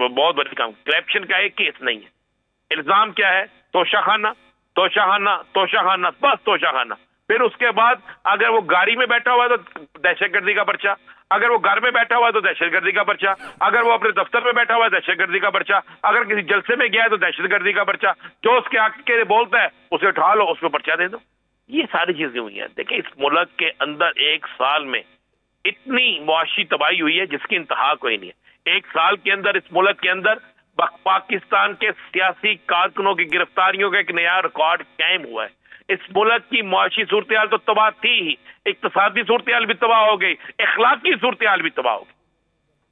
بہت بڑی کام. کرپشن کا ایک کیس نہیں ہے. الزام کیا ہے؟ توشہ خانہ توشہ خانہ توشہ خانہ، بس توشہ خانہ. پھر اس کے بعد اگر وہ گاڑی میں بیٹھا ہوا ہے تو دہشت گردی کا پرچہ، اگر وہ گھر میں بیٹھا ہوا ہے تو دہشت گردی کا پرچہ، اگر وہ اپنے دفتر میں بیٹھا ہوا ہے دہشت گردی کا پرچہ، اگر کسی جلسے میں گیا ہے تو دہشت گردی کا پرچہ. جو اس کے حق کے بولتا ہے اسے اٹھا لو، اس پہ پرچہ دے دو. یہ ساری چیزیں ہوئی ہیں. دیکھیں اس ملک کے اندر ایک سال میں اتنی معاشی تباہی ہوئی ہے جس کی انتہا کوئی نہیں ہے. ایک سال کے اندر اس ملک کے اندر پاکستان کے سیاسی کارکنوں کی گرفتاریوں کا ایک نیا ریکارڈ قائم ہوا ہے. اس ملک کی معاشی صورتحال تو تباہ تھی ہی، اقتصادی صورتحال بھی تباہ ہو گئی، اخلاقی صورتحال بھی تباہ ہو گئی.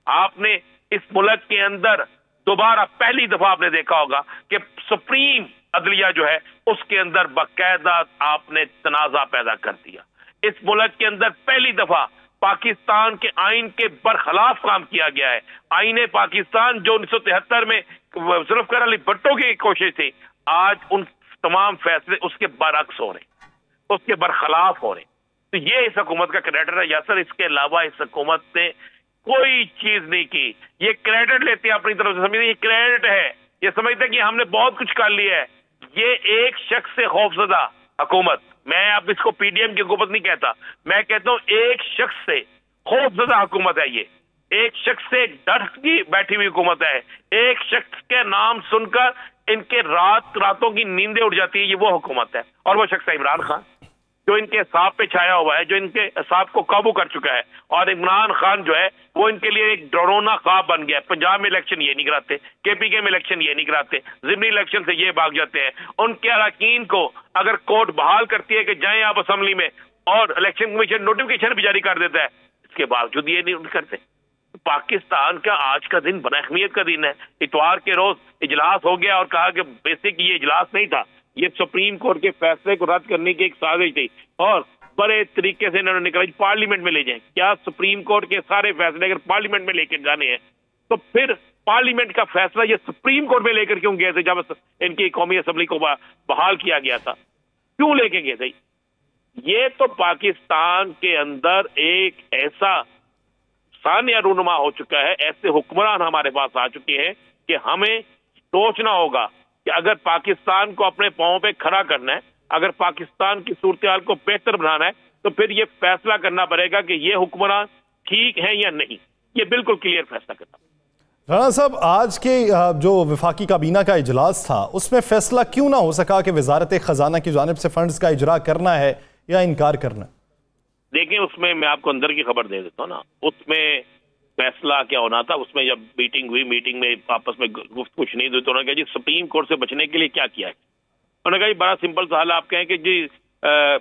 آپ نے اس ملک کے اندر دوبارہ پہلی دفعہ آپ نے دیکھا ہوگا کہ سپریم عدلیہ جو ہے اس کے اندر باقاعدہ آپ نے تنازع پیدا کر دیا. اس ملک کے اندر پہلی دفعہ پاکستان کے آئین کے برخلاف کام کیا گیا ہے. آئین پاکستان جو 1973 میں ذوالفقار علی بھٹو کی کوشش تھی، آج ان تمام فیصلے اس کے برعکس ہو رہے ہیں، اس کے برخلاف ہو رہے ہیں. تو یہ اس حکومت کا کریڈٹ ہے یاسر. اس کے علاوہ اس حکومت نے کوئی چیز نہیں کی. یہ کریڈٹ لیتے ہیں اپنی طرف سے، سمجھتے یہ کریڈٹ ہے، یہ سمجھتے ہیں کہ ہم نے بہت کچھ کر لیا ہے. یہ ایک شخص سے خوفزدہ حکومت، میں اب اس کو پی ڈی ایم کی حکومت نہیں کہتا، میں کہتا ہوں ایک شخص سے خوفزدہ حکومت ہے. یہ ایک شخص سے ڈر کی بیٹھی ہوئی حکومت ہے. ایک شخص کے نام سن کر ان کے راتوں کی نیندیں اڑ جاتی ہے. یہ وہ حکومت ہے. اور وہ شخص ہے عمران خان، جو ان کے حساب پہ چھایا ہوا ہے، جو ان کے حساب کو قابو کر چکا ہے. اور عمران خان جو ہے وہ ان کے لیے ایک ڈرونا خواب بن گیا ہے. پنجاب میں الیکشن یہ نہیں کراتے، کے پی کے میں الیکشن یہ نہیں کراتے، ضمنی الیکشن سے یہ بھاگ جاتے ہیں. ان کے اراکین کو اگر کورٹ بحال کرتی ہے کہ جائیں آپ اسمبلی میں، اور الیکشن کمیشن نوٹیفکیشن بھی جاری کر دیتا ہے، اس کے باوجود یہ نہیں کرتے. پاکستان کا آج کا دن بڑا اہمیت کا دن ہے. اتوار کے روز اجلاس ہو گیا اور کہا کہ بیسک یہ اجلاس نہیں تھا، یہ سپریم کورٹ کے فیصلے کو رد کرنے کی ایک سازش تھی، اور بڑے طریقے سے انہوں نے نکالا پارلیمنٹ میں لے جائیں. کیا سپریم کورٹ کے سارے فیصلے اگر پارلیمنٹ میں لے کے جانے ہیں تو پھر پارلیمنٹ کا فیصلہ یہ سپریم کورٹ میں لے کر کیوں گئے تھے جب ان کی قومی اسمبلی کو بحال کیا گیا تھا؟ کیوں لے کے گئے تھے؟ یہ تو پاکستان کے اندر ایک ایسا ثانیہ رونما ہو چکا ہے، ایسے حکمران ہمارے پاس آ چکے ہیں کہ ہمیں سوچنا ہوگا کہ اگر پاکستان کو اپنے پاؤں پہ کھڑا کرنا ہے، اگر پاکستان کی صورتحال کو بہتر بنانا ہے، تو پھر یہ فیصلہ کرنا پڑے گا کہ یہ حکمران ٹھیک ہیں یا نہیں. یہ بالکل کلیئر فیصلہ کرنا. رانا صاحب، آج کے جو وفاقی کابینہ کا اجلاس تھا اس میں فیصلہ کیوں نہ ہو سکا کہ وزارت خزانہ کی جانب سے فنڈز کا اجرا کرنا ہے یا انکار کرنا؟ دیکھیں اس میں میں آپ کو اندر کی خبر دے دیتا ہوں نا. اس میں فیصلہ کیا ہونا تھا، اس میں جب میٹنگ ہوئی، میٹنگ میں آپس میں گفت کچھ نہیں ہوئی، تو انہوں نے کہا جی سپریم کورٹ سے بچنے کے لیے کیا کیا ہے. انہوں نے کہا جی بڑا سمپل سا حل، آپ کہیں کہ جی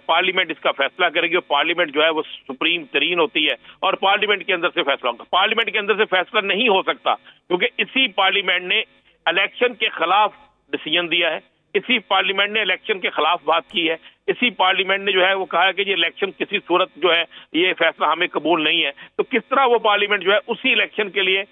پارلیمنٹ اس کا فیصلہ کرے گی، اور پارلیمنٹ جو ہے وہ سپریم ترین ہوتی ہے اور پارلیمنٹ کے اندر سے فیصلہ ہوگا. پارلیمنٹ کے اندر سے فیصلہ نہیں ہو سکتا کیونکہ اسی پارلیمنٹ نے الیکشن کے خلاف ڈیسیژن دیا ہے، اسی پارلیمنٹ نے الیکشن کے خلاف بات کی ہے، اسی پارلیمنٹ نے جو ہے وہ کہا ہے کہ یہ الیکشن کسی صورت جو ہے یہ فیصلہ ہمیں قبول نہیں ہے. تو کس طرح وہ پارلیمنٹ جو ہے اسی الیکشن کے لیے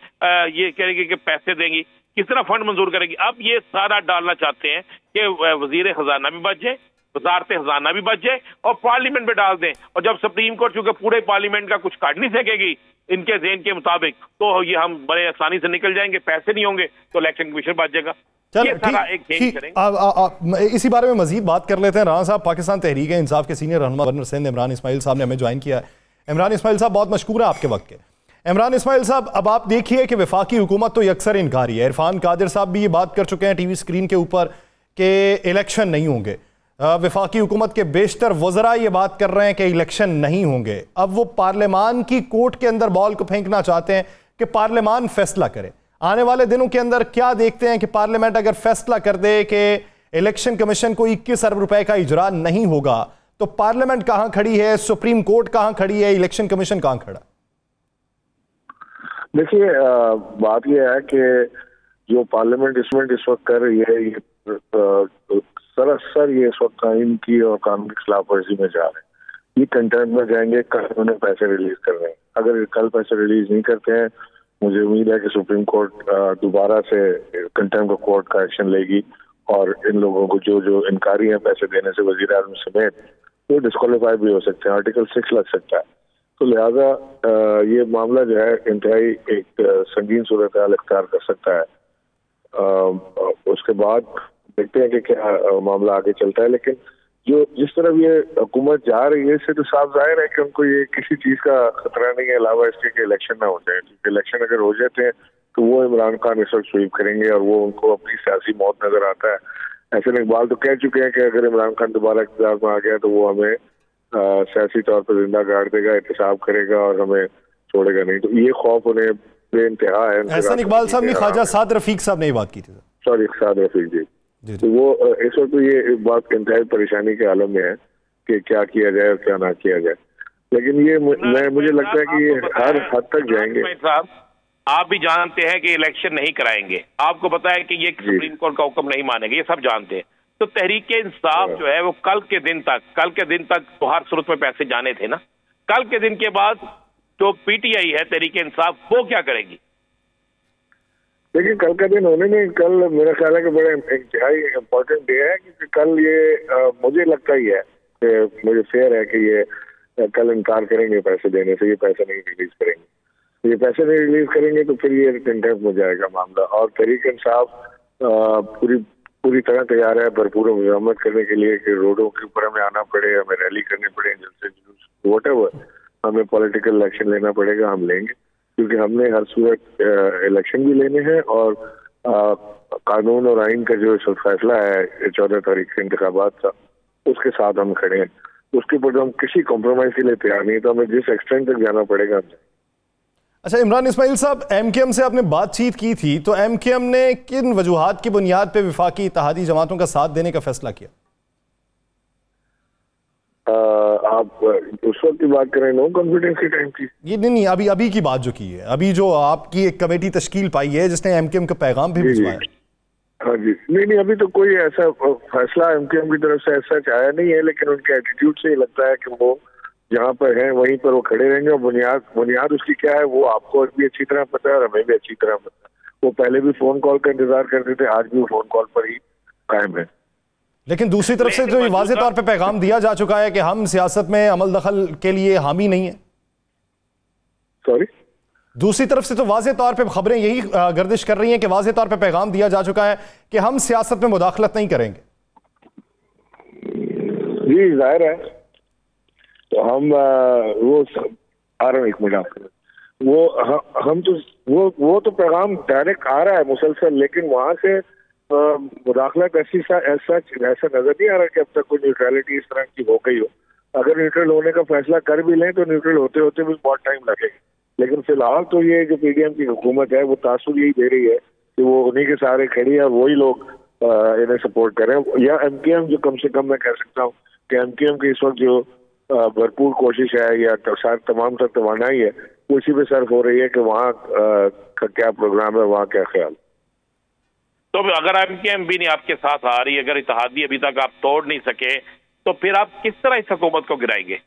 یہ کرے گی کہ پیسے دیں گی، کس طرح فنڈ منظور کرے گی؟ اب یہ سارا ڈالنا چاہتے ہیں کہ وزیر خزانہ بھی بچ جائے، وزارت خزانہ بھی بچ جائے، اور پارلیمنٹ میں ڈال دیں. اور جب سپریم کورٹ چونکہ پورے پارلیمنٹ کا کچھ کاٹ نہیں سکے گی ان کے ذہن کے مطابق، تو یہ ہم بڑے آسانی سے نکل جائیں گے، پیسے نہیں ہوں گے تو الیکشن کمیشن بچ جائے گا. اسی بارے میں مزید بات کر لیتے ہیں. رانا صاحب، پاکستان تحریک انصاف کے سینئر رہنما گورنر سندھ عمران اسماعیل صاحب نے ہمیں جوائن کیا ہے. عمران اسماعیل صاحب، بہت مشکور ہے آپ کے وقت کے. عمران اسماعیل صاحب، اب آپ دیکھیے کہ وفاقی حکومت تو یکسر انکاری ہے. عرفان قادر صاحب بھی یہ بات کر چکے ہیں ٹی وی سکرین کے اوپر کہ الیکشن نہیں ہوں گے. وفاقی حکومت کے بیشتر وزراء یہ بات کر رہے ہیں کہ الیکشن نہیں ہوں گے. اب وہ پارلیمان کی کورٹ کے اندر بال کو پھینکنا چاہتے ہیں کہ پارلیمان فیصلہ کرے. آنے والے دنوں کے اندر کیا دیکھتے ہیں کہ پارلیمنٹ اگر فیصلہ کر دے کہ الیکشن کمیشن کو 21 ارب روپے کا اجرا نہیں ہوگا تو پارلیمنٹ کہاں کھڑی ہے، سپریم کورٹ کہاں کھڑی ہے، الیکشن کمیشن کہاں کھڑا؟ دیکھیے، بات یہ ہے کہ جو پارلیمنٹ اس وقت کر رہی ہے، یہ سراسر یہ اس وقت آئین کی اور قانون کی خلاف ورزی میں جا رہے ہیں. یہ کنٹینٹ میں جائیں گے، کل انہیں پیسے ریلیز کر رہے ہیں. اگر کل پیسے ریلیز نہیں کرتے ہیں، مجھے امید ہے کہ سپریم کورٹ دوبارہ سے کنٹینٹ آف کورٹ کا ایکشن لے گی، اور ان لوگوں کو جو انکاری ہیں پیسے دینے سے، وزیر اعظم سمیت، وہ ڈسکوالیفائی بھی ہو سکتے ہیں. آرٹیکل 6 لگ سکتا ہے. تو لہذا یہ معاملہ جو ہے انتہائی ایک سنگین صورتحال اختیار کر سکتا ہے. اس کے بعد دیکھتے ہیں کہ کیا معاملہ آگے چلتا ہے. لیکن جو جس طرح یہ حکومت جا رہی ہے اس سے تو صاف ظاہر ہے کہ ان کو یہ کسی چیز کا خطرہ نہیں ہے علاوہ اس کے کہ الیکشن نہ ہو جائے. کیونکہ الیکشن اگر ہو جاتے ہیں تو وہ عمران خان اس وقت سویپ کریں گے اور وہ ان کو اپنی سیاسی موت نظر آتا ہے. احسن اقبال تو کہہ چکے ہیں کہ اگر عمران خان دوبارہ اقتدار میں آ گیا تو وہ ہمیں سیاسی طور پر زندہ گاڑ دے گا, احتساب کرے گا اور ہمیں چھوڑے گا نہیں. تو یہ خوف انہیں بے انتہا ہے. احسن اقبال صاحب نے خواجہ سعد رفیق صاحب نے یہ بات کی تھی. سوری, سعد رفیق جی. تو وہ اس وقت یہ بات انتہائی پریشانی کے عالم میں ہے کہ کیا کیا جائے اور کیا نہ کیا جائے. لیکن یہ مجھے لگتا ہے کہ یہ ہر حد تک جائیں گے. آپ بھی جانتے ہیں کہ الیکشن نہیں کرائیں گے, آپ کو پتا ہے کہ یہ سپریم کورٹ کا حکم نہیں مانیں گے, یہ سب جانتے ہیں. تو تحریک انصاف جو ہے وہ کل کے دن تک تو ہر صورت میں پیسے جانے تھے نا. کل کے دن کے بعد جو پی ٹی آئی ہے تحریک انصاف وہ کیا کرے گی؟ لیکن کل کا دن ہونے میں کل میرا خیال ہے کہ بڑا انتہائی امپورٹنٹ ڈے ہے, کیونکہ کل یہ مجھے لگتا ہی ہے کہ مجھے فیئر ہے کہ یہ کل انکار کریں گے پیسے دینے سے. یہ پیسے نہیں ریلیز کریں گے. یہ پیسے نہیں ریلیز کریں گے تو پھر یہ کنٹیمپٹ میں جائے گا معاملہ. اور تحریک انصاف پوری طرح تیار ہے بھرپور مزاحمت کرنے کے لیے کہ روڈوں کے اوپر ہمیں آنا پڑے, ہمیں ریلی کرنی پڑے, جلسے جلوس واٹ ایور, ہمیں پولیٹیکل الیکشن لینا پڑے گا, ہم لیں گے. کیونکہ ہم نے ہر صورت الیکشن بھی لینے ہیں اور قانون اور آئین کا جو فیصلہ ہے 14 تاریخ کے انتخابات کا, اس کے ساتھ ہم کھڑے ہیں. اس کے اوپر ہم کسی کمپرومائز کے لیے تیار نہیں, تو ہمیں جس ایکسٹینٹ تک جانا پڑے گا. اچھا عمران اسماعیل صاحب, ایم کیو ایم سے آپ نے بات چیت کی تھی, تو ایم کیو ایم نے کن وجوہات کی بنیاد پہ وفاقی اتحادی جماعتوں کا ساتھ دینے کا فیصلہ کیا؟ آپ اس وقت کی بات کریں نو کانفیڈنس کے ٹائم کی؟ یہ نہیں, ابھی کی بات جو کی ہے, ابھی جو آپ کی ایک کمیٹی تشکیل پائی ہے جس نے ایم کیو ایم کا پیغام بھی بھجوایا. ہاں جی, نہیں ابھی تو کوئی ایسا فیصلہ ایم کیو ایم کی طرف سے ایسا آیا نہیں ہے. لیکن ان کے ایٹیٹیوڈ سے یہ لگتا ہے کہ وہ جہاں پر ہیں وہیں پر وہ کھڑے رہیں گے. اور بنیاد اس کی کیا ہے وہ آپ کو بھی اچھی طرح پتہ ہے اور ہمیں بھی اچھی طرح پتہ ہے. وہ پہلے بھی فون کال کا انتظار کرتے تھے, آج بھی وہ فون کال پر ہی قائم ہے. لیکن دوسری طرف سے جو یہ واضح طور پہ پیغام دیا جا چکا ہے کہ ہم سیاست میں عمل دخل کے لیے حامی نہیں ہیں. سوری, دوسری طرف سے تو واضح طور پہ خبریں یہی گردش کر رہی ہیں کہ واضح طور پہ پیغام دیا جا چکا ہے کہ ہم سیاست میں مداخلت نہیں کریں گے. جی ظاہر ہے. تو ہم وہ آ رہے ہیں, ایک منٹ آپ وہ ہم تو وہ تو پیغام ڈائریکٹ آ رہا ہے مسلسل. لیکن وہاں سے مداخلت ایسا نظر نہیں آ رہا کہ اب تک کوئی نیوٹرلٹی اس طرح کی ہو گئی ہو. اگر نیوٹرل ہونے کا فیصلہ کر بھی لیں تو نیوٹرل ہوتے ہوتے بھی بہت ٹائم لگے گا. لیکن فی الحال تو یہ جو پی ڈی ایم کی حکومت ہے وہ تاثر یہی دے رہی ہے کہ وہ انہیں کے سہارے کھڑی ہے اور وہی لوگ انہیں سپورٹ کریں. یا ایم کیو ایم جو کم سے کم میں کہہ سکتا ہوں کہ ایم کیو ایم کی اس وقت جو بھرپور کوشش ہے یا تمام تر توانائی ہے وہ اسی پہ صرف ہو رہی ہے کہ وہاں کا کیا پروگرام ہے, وہاں کیا خیال. تو اگر ایم کیو ایم بھی نہیں آپ کے ساتھ آ رہی, اگر اتحادی ابھی تک آپ توڑ نہیں سکے, تو پھر آپ کس طرح اس حکومت کو گرائیں گے؟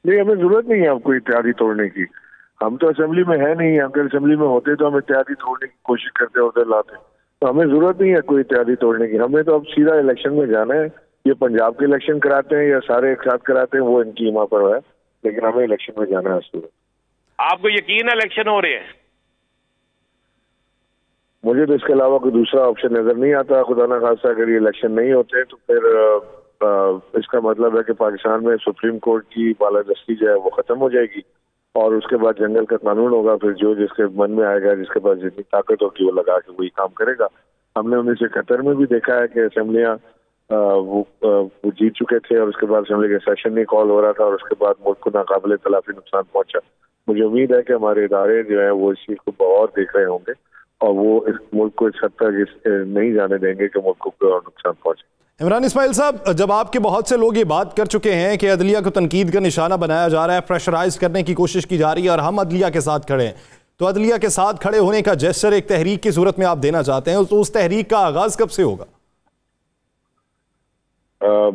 نہیں, ہمیں ضرورت نہیں ہے آپ کو اتحادی توڑنے کی. ہم تو اسمبلی میں ہے نہیں. اگر اسمبلی میں ہوتے تو ہم اتحادی توڑنے کی کوشش کرتے اور ادھر لاتے. تو ہمیں ضرورت نہیں ہے کوئی اتحادی توڑنے کی. ہمیں تو اب سیدھا الیکشن میں جانا ہے. یہ پنجاب کے الیکشن کراتے ہیں یا سارے ایک ساتھ کراتے ہیں وہ ان کی ایما پر ہے, لیکن ہمیں الیکشن میں جانا ہے. آپ کو یقین ہے الیکشن ہو رہے ہیں؟ مجھے تو اس کے علاوہ کوئی دوسرا آپشن نظر نہیں آتا. خدا نہ خاصہ اگر یہ الیکشن نہیں ہوتے تو پھر اس کا مطلب ہے کہ پاکستان میں سپریم کورٹ کی بالادستی جو ہے وہ ختم ہو جائے گی اور اس کے بعد جنگل کا قانون ہوگا. پھر جو جس کے من میں آئے گا, جس کے پاس جتنی طاقت ہوگی وہ لگا کے وہی کام کرے گا. ہم نے 1971 میں بھی دیکھا ہے کہ اسمبلیاں وہ جیت چکے تھے اور اس کے بعد اسمبلی کا سیشن نہیں کال ہو رہا تھا اور اس کے بعد ملک کو ناقابل تلافی نقصان پہنچا. مجھے امید ہے کہ ہمارے ادارے جو ہیں وہ اس چیز کو بغور دیکھ رہے ہوں گے اور وہ اس ملک کو اس حد تک نہیں جانے دیں گے کہ ملک کو کوئی اور نقصان پہنچے. عمران اسماعیل صاحب, جب آپ کے بہت سے لوگ یہ بات کر چکے ہیں کہ عدلیہ کو تنقید کا نشانہ بنایا جا رہا ہے, پریشرائز کرنے کی کوشش کی جا رہی ہے اور ہم عدلیہ کے ساتھ کھڑے ہیں, تو عدلیہ کے ساتھ کھڑے ہونے کا جیسچر ایک تحریک کی صورت میں آپ دینا چاہتے ہیں, تو اس تحریک کا آغاز کب سے ہوگا؟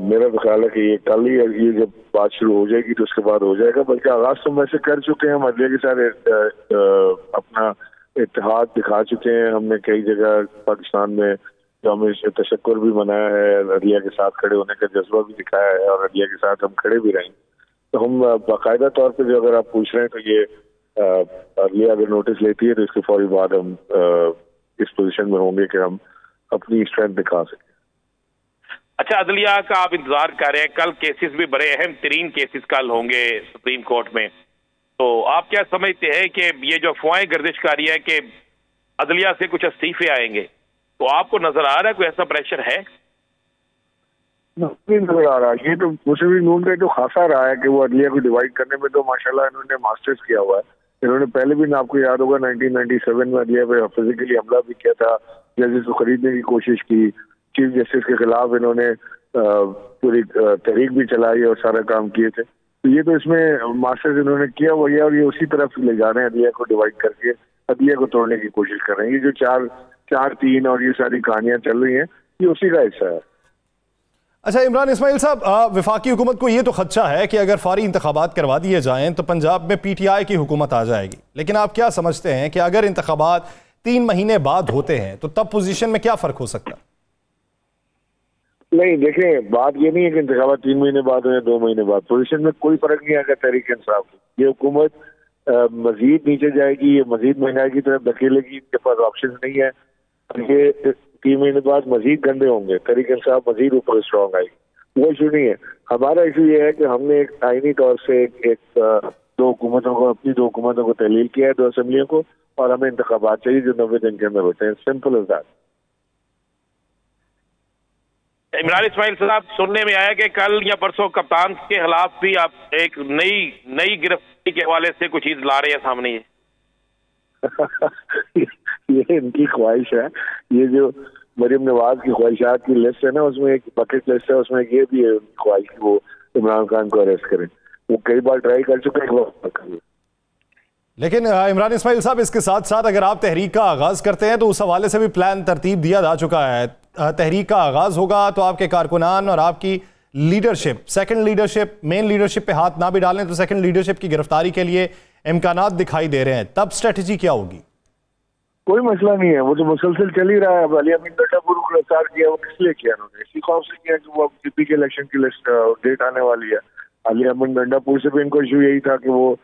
میرا تو خیال ہے کہ یہ کل ہی یہ جب بات شروع ہو جائے گی تو اس کے بعد ہو جائے گا. بلکہ آغاز تو میں سے کر چکے ہیں. ہم عدلیہ کے ساتھ اپنا اتحاد دکھا چکے ہیں. ہم نے کئی جگہ پاکستان میں جو ہمیں تشکر بھی منایا ہے, عدلیہ کے ساتھ کھڑے ہونے کا جذبہ بھی دکھایا ہے اور عدلیہ کے ساتھ ہم کھڑے بھی رہیں. تو ہم باقاعدہ طور پہ جو اگر آپ پوچھ رہے ہیں تو یہ عدلیہ اگر نوٹس لیتی ہے تو اس کے فوری بعد ہم اس پوزیشن میں ہوں گے کہ ہم اپنی اسٹرینتھ دکھا سکیں. اچھا, عدلیہ کا آپ انتظار کر رہے ہیں, کل کیسز بھی بڑے اہم ترین کیسز کل ہوں گے سپریم کورٹ میں, تو آپ کیا سمجھتے ہیں کہ یہ جو افواہیں گردش کاری ہے کہ عدلیہ سے کچھ استعفے آئیں گے, تو آپ کو نظر آ رہا ہے کوئی ایسا پریشر ہے؟ نہیں نظر آ رہا. یہ تو مسلم لیگ نون کا تو خاصا رہا ہے کہ وہ عدلیہ کو ڈیوائڈ کرنے میں تو ماشاءاللہ انہوں نے ماسٹرز کیا ہوا ہے. انہوں نے پہلے بھی آپ کو یاد ہوگا 1997 میں عدلیہ پہ فزیکلی حملہ بھی کیا تھا, ججز کو خریدنے کی کوشش کی, چیف جسٹس کے خلاف انہوں نے پوری تحریک بھی چلائی اور سارا کام کیے تھے. تو یہ تو اس میں ماسٹرز انہوں نے کیا ہوا ہے اور یہ اسی طرف لے جا رہے ہیں, عدلیہ کو ڈیوائڈ کر کے عدلیہ کو توڑنے کی کوشش کر رہے ہیں. یہ جو 4-3 اور یہ ساری کہانیاں چل رہی ہیں یہ اسی کا حصہ ہے. اچھا عمران اسماعیل صاحب, وفاقی حکومت کو یہ تو خدشہ ہے کہ اگر فوری انتخابات کروا دیے جائیں تو پنجاب میں پی ٹی آئی کی حکومت آ جائے گی, لیکن آپ کیا سمجھتے ہیں کہ اگر انتخابات 3 مہینے بعد ہوتے ہیں تو تب پوزیشن میں کیا فرق ہو سکتا ہے؟ نہیں دیکھیں, بات یہ نہیں ہے کہ انتخابات 3 مہینے بعد ہو یا 2 مہینے بعد, پوزیشن میں کوئی فرق نہیں آئے گا تحریک انصاف کی. یہ حکومت مزید نیچے جائے گی, یہ مزید مہنگائی کی طرف دھکیلے گی, ان کے پاس آپشن نہیں ہے. یہ 3 مہینے بعد مزید گندے ہوں گے, تحریک انصاف مزید اوپر اسٹرانگ آئے گی. وہ ایشو نہیں ہے. ہمارا ایشو یہ ہے کہ ہم نے ایک آئینی طور سے ایک 2 حکومتوں کو, اپنی 2 حکومتوں کو تحلیل کیا ہے, 2 اسمبلیوں کو, اور ہمیں انتخابات چاہیے جو 90 دن کے اندر ہوتے ہیں. Simple as that. Imran Ismail sahib, سننے میں آیا کہ کل یا پرسوں کپتان کے خلاف بھی آپ ایک نئی گرفتاری کے حوالے سے کچھ چیز لا رہے ہیں سامنے. یہ ان کی خواہش ہے, یہ جو مریم نواز کی خواہشات کی لسٹ ہے نا, اس میں ایک بکٹ لسٹ ہے, اس میں یہ بھی ہے ان کی خواہش کہ وہ عمران خان کو اریسٹ کریں. وہ کئی بار ٹرائی کر چکے ہیں. لیکن عمران اسماعیل صاحب, اس کے ساتھ ساتھ اگر آپ تحریک کا آغاز کرتے ہیں تو اس حوالے سے بھی پلان ترتیب دیا جا چکا ہے. تحریک کا آغاز ہوگا تو آپ کے کارکنان اور آپ کی لیڈرشپ, سیکنڈ لیڈرشپ, مین لیڈرشپ پہ ہاتھ نہ بھی ڈالیں تو سیکنڈ لیڈرشپ کی گرفتاری کے لیے امکانات دکھائی دے رہے ہیں. تب اسٹریٹجی کیا ہوگی؟ کوئی مسئلہ نہیں ہے, وہ تو مسلسل چل ہی رہا ہے. علی امین ڈنڈا پور کو گرفتار کیا, وہ کس لیے کیا انہوں نے؟ اسی خوف سے کیا کہ وہ سی پی کے الیکشن کی لسٹ ڈیٹ آنے والی ہے. علی امین ڈنڈا پور سے بھی ان کو ایشو یہی تھا کہ وہ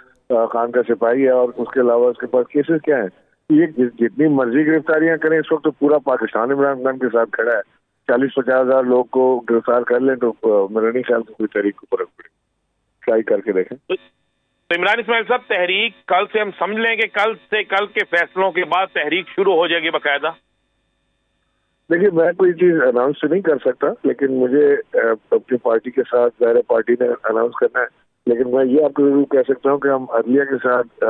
خان کا سپاہی ہے اور اس کے علاوہ اس کے پاس کیسز کیا ہیں. یہ جتنی مرضی گرفتاریاں کریں, اس وقت تو پورا پاکستان عمران خان کے ساتھ کھڑا ہے. 40-50 ہزار لوگ کو گرفتار کر لیں تو میرا نہیں خیال کہ کوئی تحریک کو فرق پڑے. ٹرائی کر کے دیکھیں. تو عمران اسماعیل صاحب, تحریک کل سے ہم سمجھ لیں کہ کل کے فیصلوں کے بعد تحریک شروع ہو جائے گی باقاعدہ؟ دیکھیے, میں کوئی چیز اناؤنس تو نہیں کر سکتا, لیکن مجھے اپنی پارٹی کے ساتھ ظاہر پارٹی نے اناؤنس کرنا ہے. لیکن میں یہ آپ کو ضرور کہہ سکتا ہوں کہ ہم عدلیہ کے ساتھ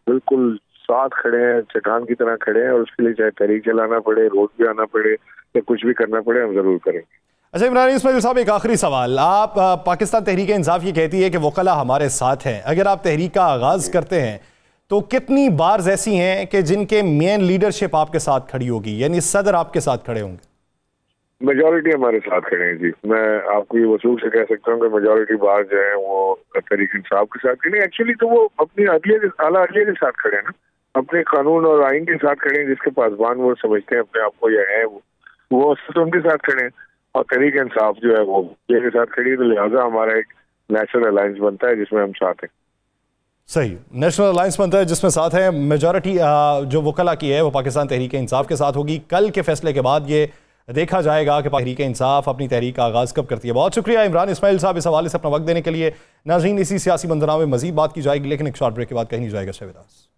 بالکل ساتھ کھڑے ہیں, چٹان کی طرح کھڑے ہیں, اور اس کے لیے چاہے تحریک چلانا پڑے, روڈ پہ آنا پڑے یا کچھ بھی کرنا پڑے, ہم ضرور کریں گے. اچھا عمران اسماعیل صاحب, ایک آخری سوال. آپ پاکستان تحریک انصاف یہ کہتی ہے کہ وکلاء ہمارے ساتھ ہیں. اگر آپ تحریک کا آغاز کرتے ہیں تو کتنی بارز ایسی ہیں کہ جن کے مین لیڈرشپ آپ کے ساتھ کھڑی ہوگی, یعنی صدر آپ کے ساتھ کھڑے ہوں گے؟ میجورٹی ہمارے ساتھ کھڑے ہیں جی. میں آپ کو یہ وصول سے کہہ سکتا ہوں کہ میجورٹی بار جو ہیں وہ تحریک انصاف کے ساتھ کھڑے ہیں. ایکچولی تو وہ اپنی اعلیٰ عدلیہ کے ساتھ کھڑے ہیں نا, اپنے قانون اور آئین کے ساتھ کھڑے ہیں. جس کے پاسبان وہ سمجھتے ہیں اپنے آپ کو یا ہے, وہ ان کے ساتھ کھڑے ہیں. اور تحریک انصاف جو ہے وہ کے ساتھ کھڑی ہے, تو لہٰذا ہمارا ایک نیشنل الائنس بنتا ہے جس میں ہم ساتھ ہیں. صحیح, نیشنل الائنس بنتا ہے جس میں ساتھ ہیں. میجورٹی جو وکلاء کی ہے وہ پاکستان تحریک انصاف کے ساتھ ہوگی. کل کے فیصلے کے بعد یہ دیکھا جائے گا کہ تحریک انصاف اپنی تحریک کا آغاز کب کرتی ہے. بہت شکریہ عمران اسماعیل صاحب اس حوالے سے اپنا وقت دینے کے لیے. ناظرین, اسی سیاسی منظرنامے میں مزید بات کی جائے گی, لیکن ایک شارٹ بریک کے بعد کہیں نہیں جائے گا. شہباز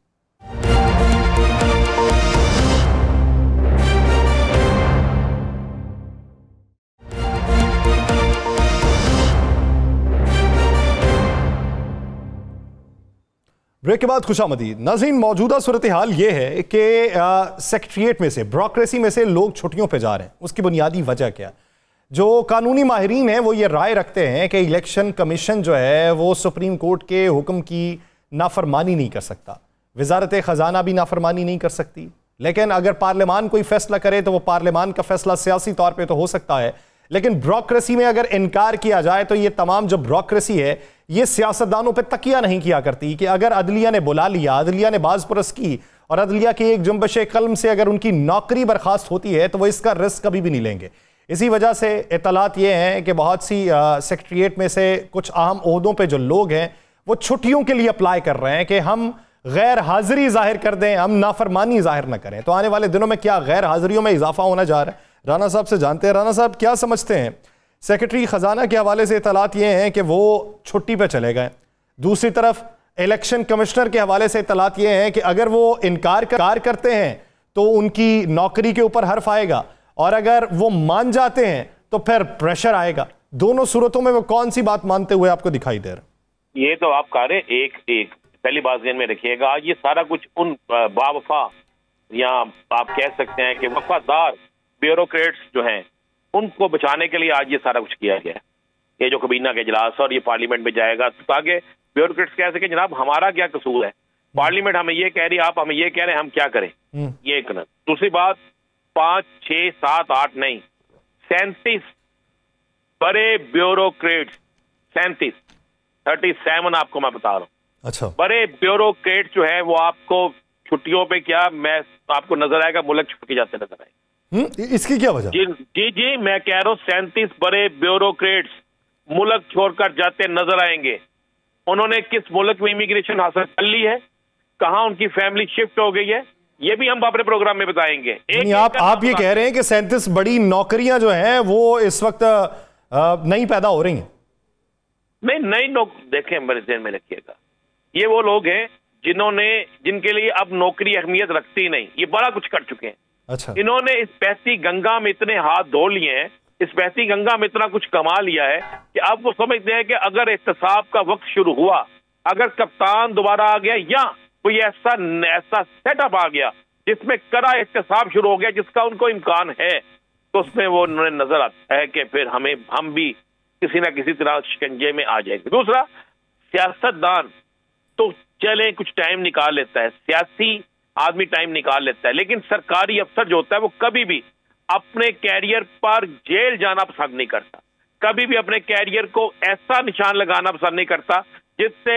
بریک کے بعد خوش آمدید. ناظرین, موجودہ صورتحال یہ ہے کہ سیکریٹریٹ میں سے, بیوروکریسی میں سے لوگ چھٹیوں پہ جا رہے ہیں. اس کی بنیادی وجہ کیا؟ جو قانونی ماہرین ہیں وہ یہ رائے رکھتے ہیں کہ الیکشن کمیشن جو ہے وہ سپریم کورٹ کے حکم کی نافرمانی نہیں کر سکتا, وزارت خزانہ بھی نافرمانی نہیں کر سکتی. لیکن اگر پارلیمان کوئی فیصلہ کرے تو وہ پارلیمان کا فیصلہ سیاسی طور پہ تو ہو سکتا ہے, لیکن بیوروکریسی میں اگر انکار کیا جائے تو یہ تمام جو بیوروکریسی ہے یہ سیاستدانوں پہ تکیہ نہیں کیا کرتی کہ اگر عدلیہ نے بلا لیا, عدلیہ نے باز پرس کی اور عدلیہ کی ایک جنبش قلم سے اگر ان کی نوکری برخاست ہوتی ہے تو وہ اس کا رسک کبھی بھی نہیں لیں گے. اسی وجہ سے اطلاعات یہ ہیں کہ بہت سی سیکریٹریٹ میں سے کچھ اہم عہدوں پہ جو لوگ ہیں وہ چھٹیوں کے لیے اپلائی کر رہے ہیں کہ ہم غیر حاضری ظاہر کر دیں, ہم نافرمانی ظاہر نہ کریں. تو آنے والے دنوں میں کیا غیر حاضریوں میں اضافہ ہونا جا رہا ہے؟ رانا صاحب سے جانتے ہیں. رانا صاحب کیا سمجھتے ہیں؟ سیکرٹری خزانہ کے حوالے سے اطلاعات یہ ہیں کہ وہ چھٹی پہ چلے گئے. دوسری طرف الیکشن کمشنر کے حوالے سے اطلاعات یہ ہیں کہ اگر وہ انکار کرتے ہیں تو ان کی نوکری کے اوپر حرف آئے گا, اور اگر وہ مان جاتے ہیں تو پھر پریشر آئے گا. دونوں صورتوں میں وہ کون سی بات مانتے ہوئے آپ کو دکھائی دے رہا؟ یہ تو آپ کہہ رہے ہیں ایک پہلی بات ذہن میں رکھیے گا, یہ سارا کچھ ان باوفا یا آپ کہہ سکتے ہیں کہ وفادار بیوروکریٹس جو ہیں ان کو بچانے کے لیے آج یہ سارا کچھ کیا گیا ہے. یہ جو کابینہ کا اجلاس اور یہ پارلیمنٹ میں جائے گا تاکہ بیوروکریٹس کہہ سکیں جناب ہمارا کیا قصور ہے, پارلیمنٹ ہمیں یہ کہہ رہی ہے, آپ ہمیں یہ کہہ رہے ہیں, ہم کیا کریں. یہ ایک نظر. دوسری بات 5 6 7 8 نہیں 37 بڑے بیوروکریٹس 37 آپ کو میں بتا رہا ہوں. اچھا, بڑے بیوروکریٹ جو ہے وہ آپ کو چھٹیوں پہ کیا میں آپ کو نظر آئے گا ملک چھوڑ کے جاتے نظر آئے گا. اس کی کیا وجہ؟ جی میں کہہ رہا ہوں 37 بڑے بیوروکریٹس ملک چھوڑ کر جاتے نظر آئیں گے. انہوں نے کس ملک میں امیگریشن حاصل کر لی ہے, کہاں ان کی فیملی شفٹ ہو گئی ہے, یہ بھی ہم اپنے پروگرام میں بتائیں گے. آپ یہ کہہ رہے ہیں کہ 37 بڑی نوکریاں جو ہیں وہ اس وقت نئی پیدا ہو رہی ہیں؟ نہیں دیکھیں میرے ذہن میں رکھیے گا, یہ وہ لوگ ہیں جن کے لیے اب نوکری اہمیت رکھتی نہیں, یہ بڑا کچھ کر چکے ہیں. اچھا, انہوں نے اس بہتی گنگا میں اتنے ہاتھ دھو لیے ہیں, اس بہتی گنگا میں اتنا کچھ کما لیا ہے کہ اب وہ سمجھتے ہیں کہ اگر احتساب کا وقت شروع ہوا, اگر کپتان دوبارہ آ گیا یا کوئی ایسا سیٹ اپ آ گیا جس میں کڑا احتساب شروع ہو گیا جس کا ان کو امکان ہے, تو اس میں وہ انہیں نظر آتا ہے کہ پھر ہم بھی کسی نہ کسی طرح شکنجے میں آ جائیں گے. دوسرا, سیاست دان تو چلے کچھ ٹائم نکال لیتا ہے, سیاسی آدمی ٹائم نکال لیتا ہے, لیکن سرکاری افسر جو ہوتا ہے وہ کبھی بھی اپنے کیریئر پر جیل جانا پسند نہیں کرتا, کبھی بھی اپنے کیریئر کو ایسا نشان لگانا پسند نہیں کرتا جس سے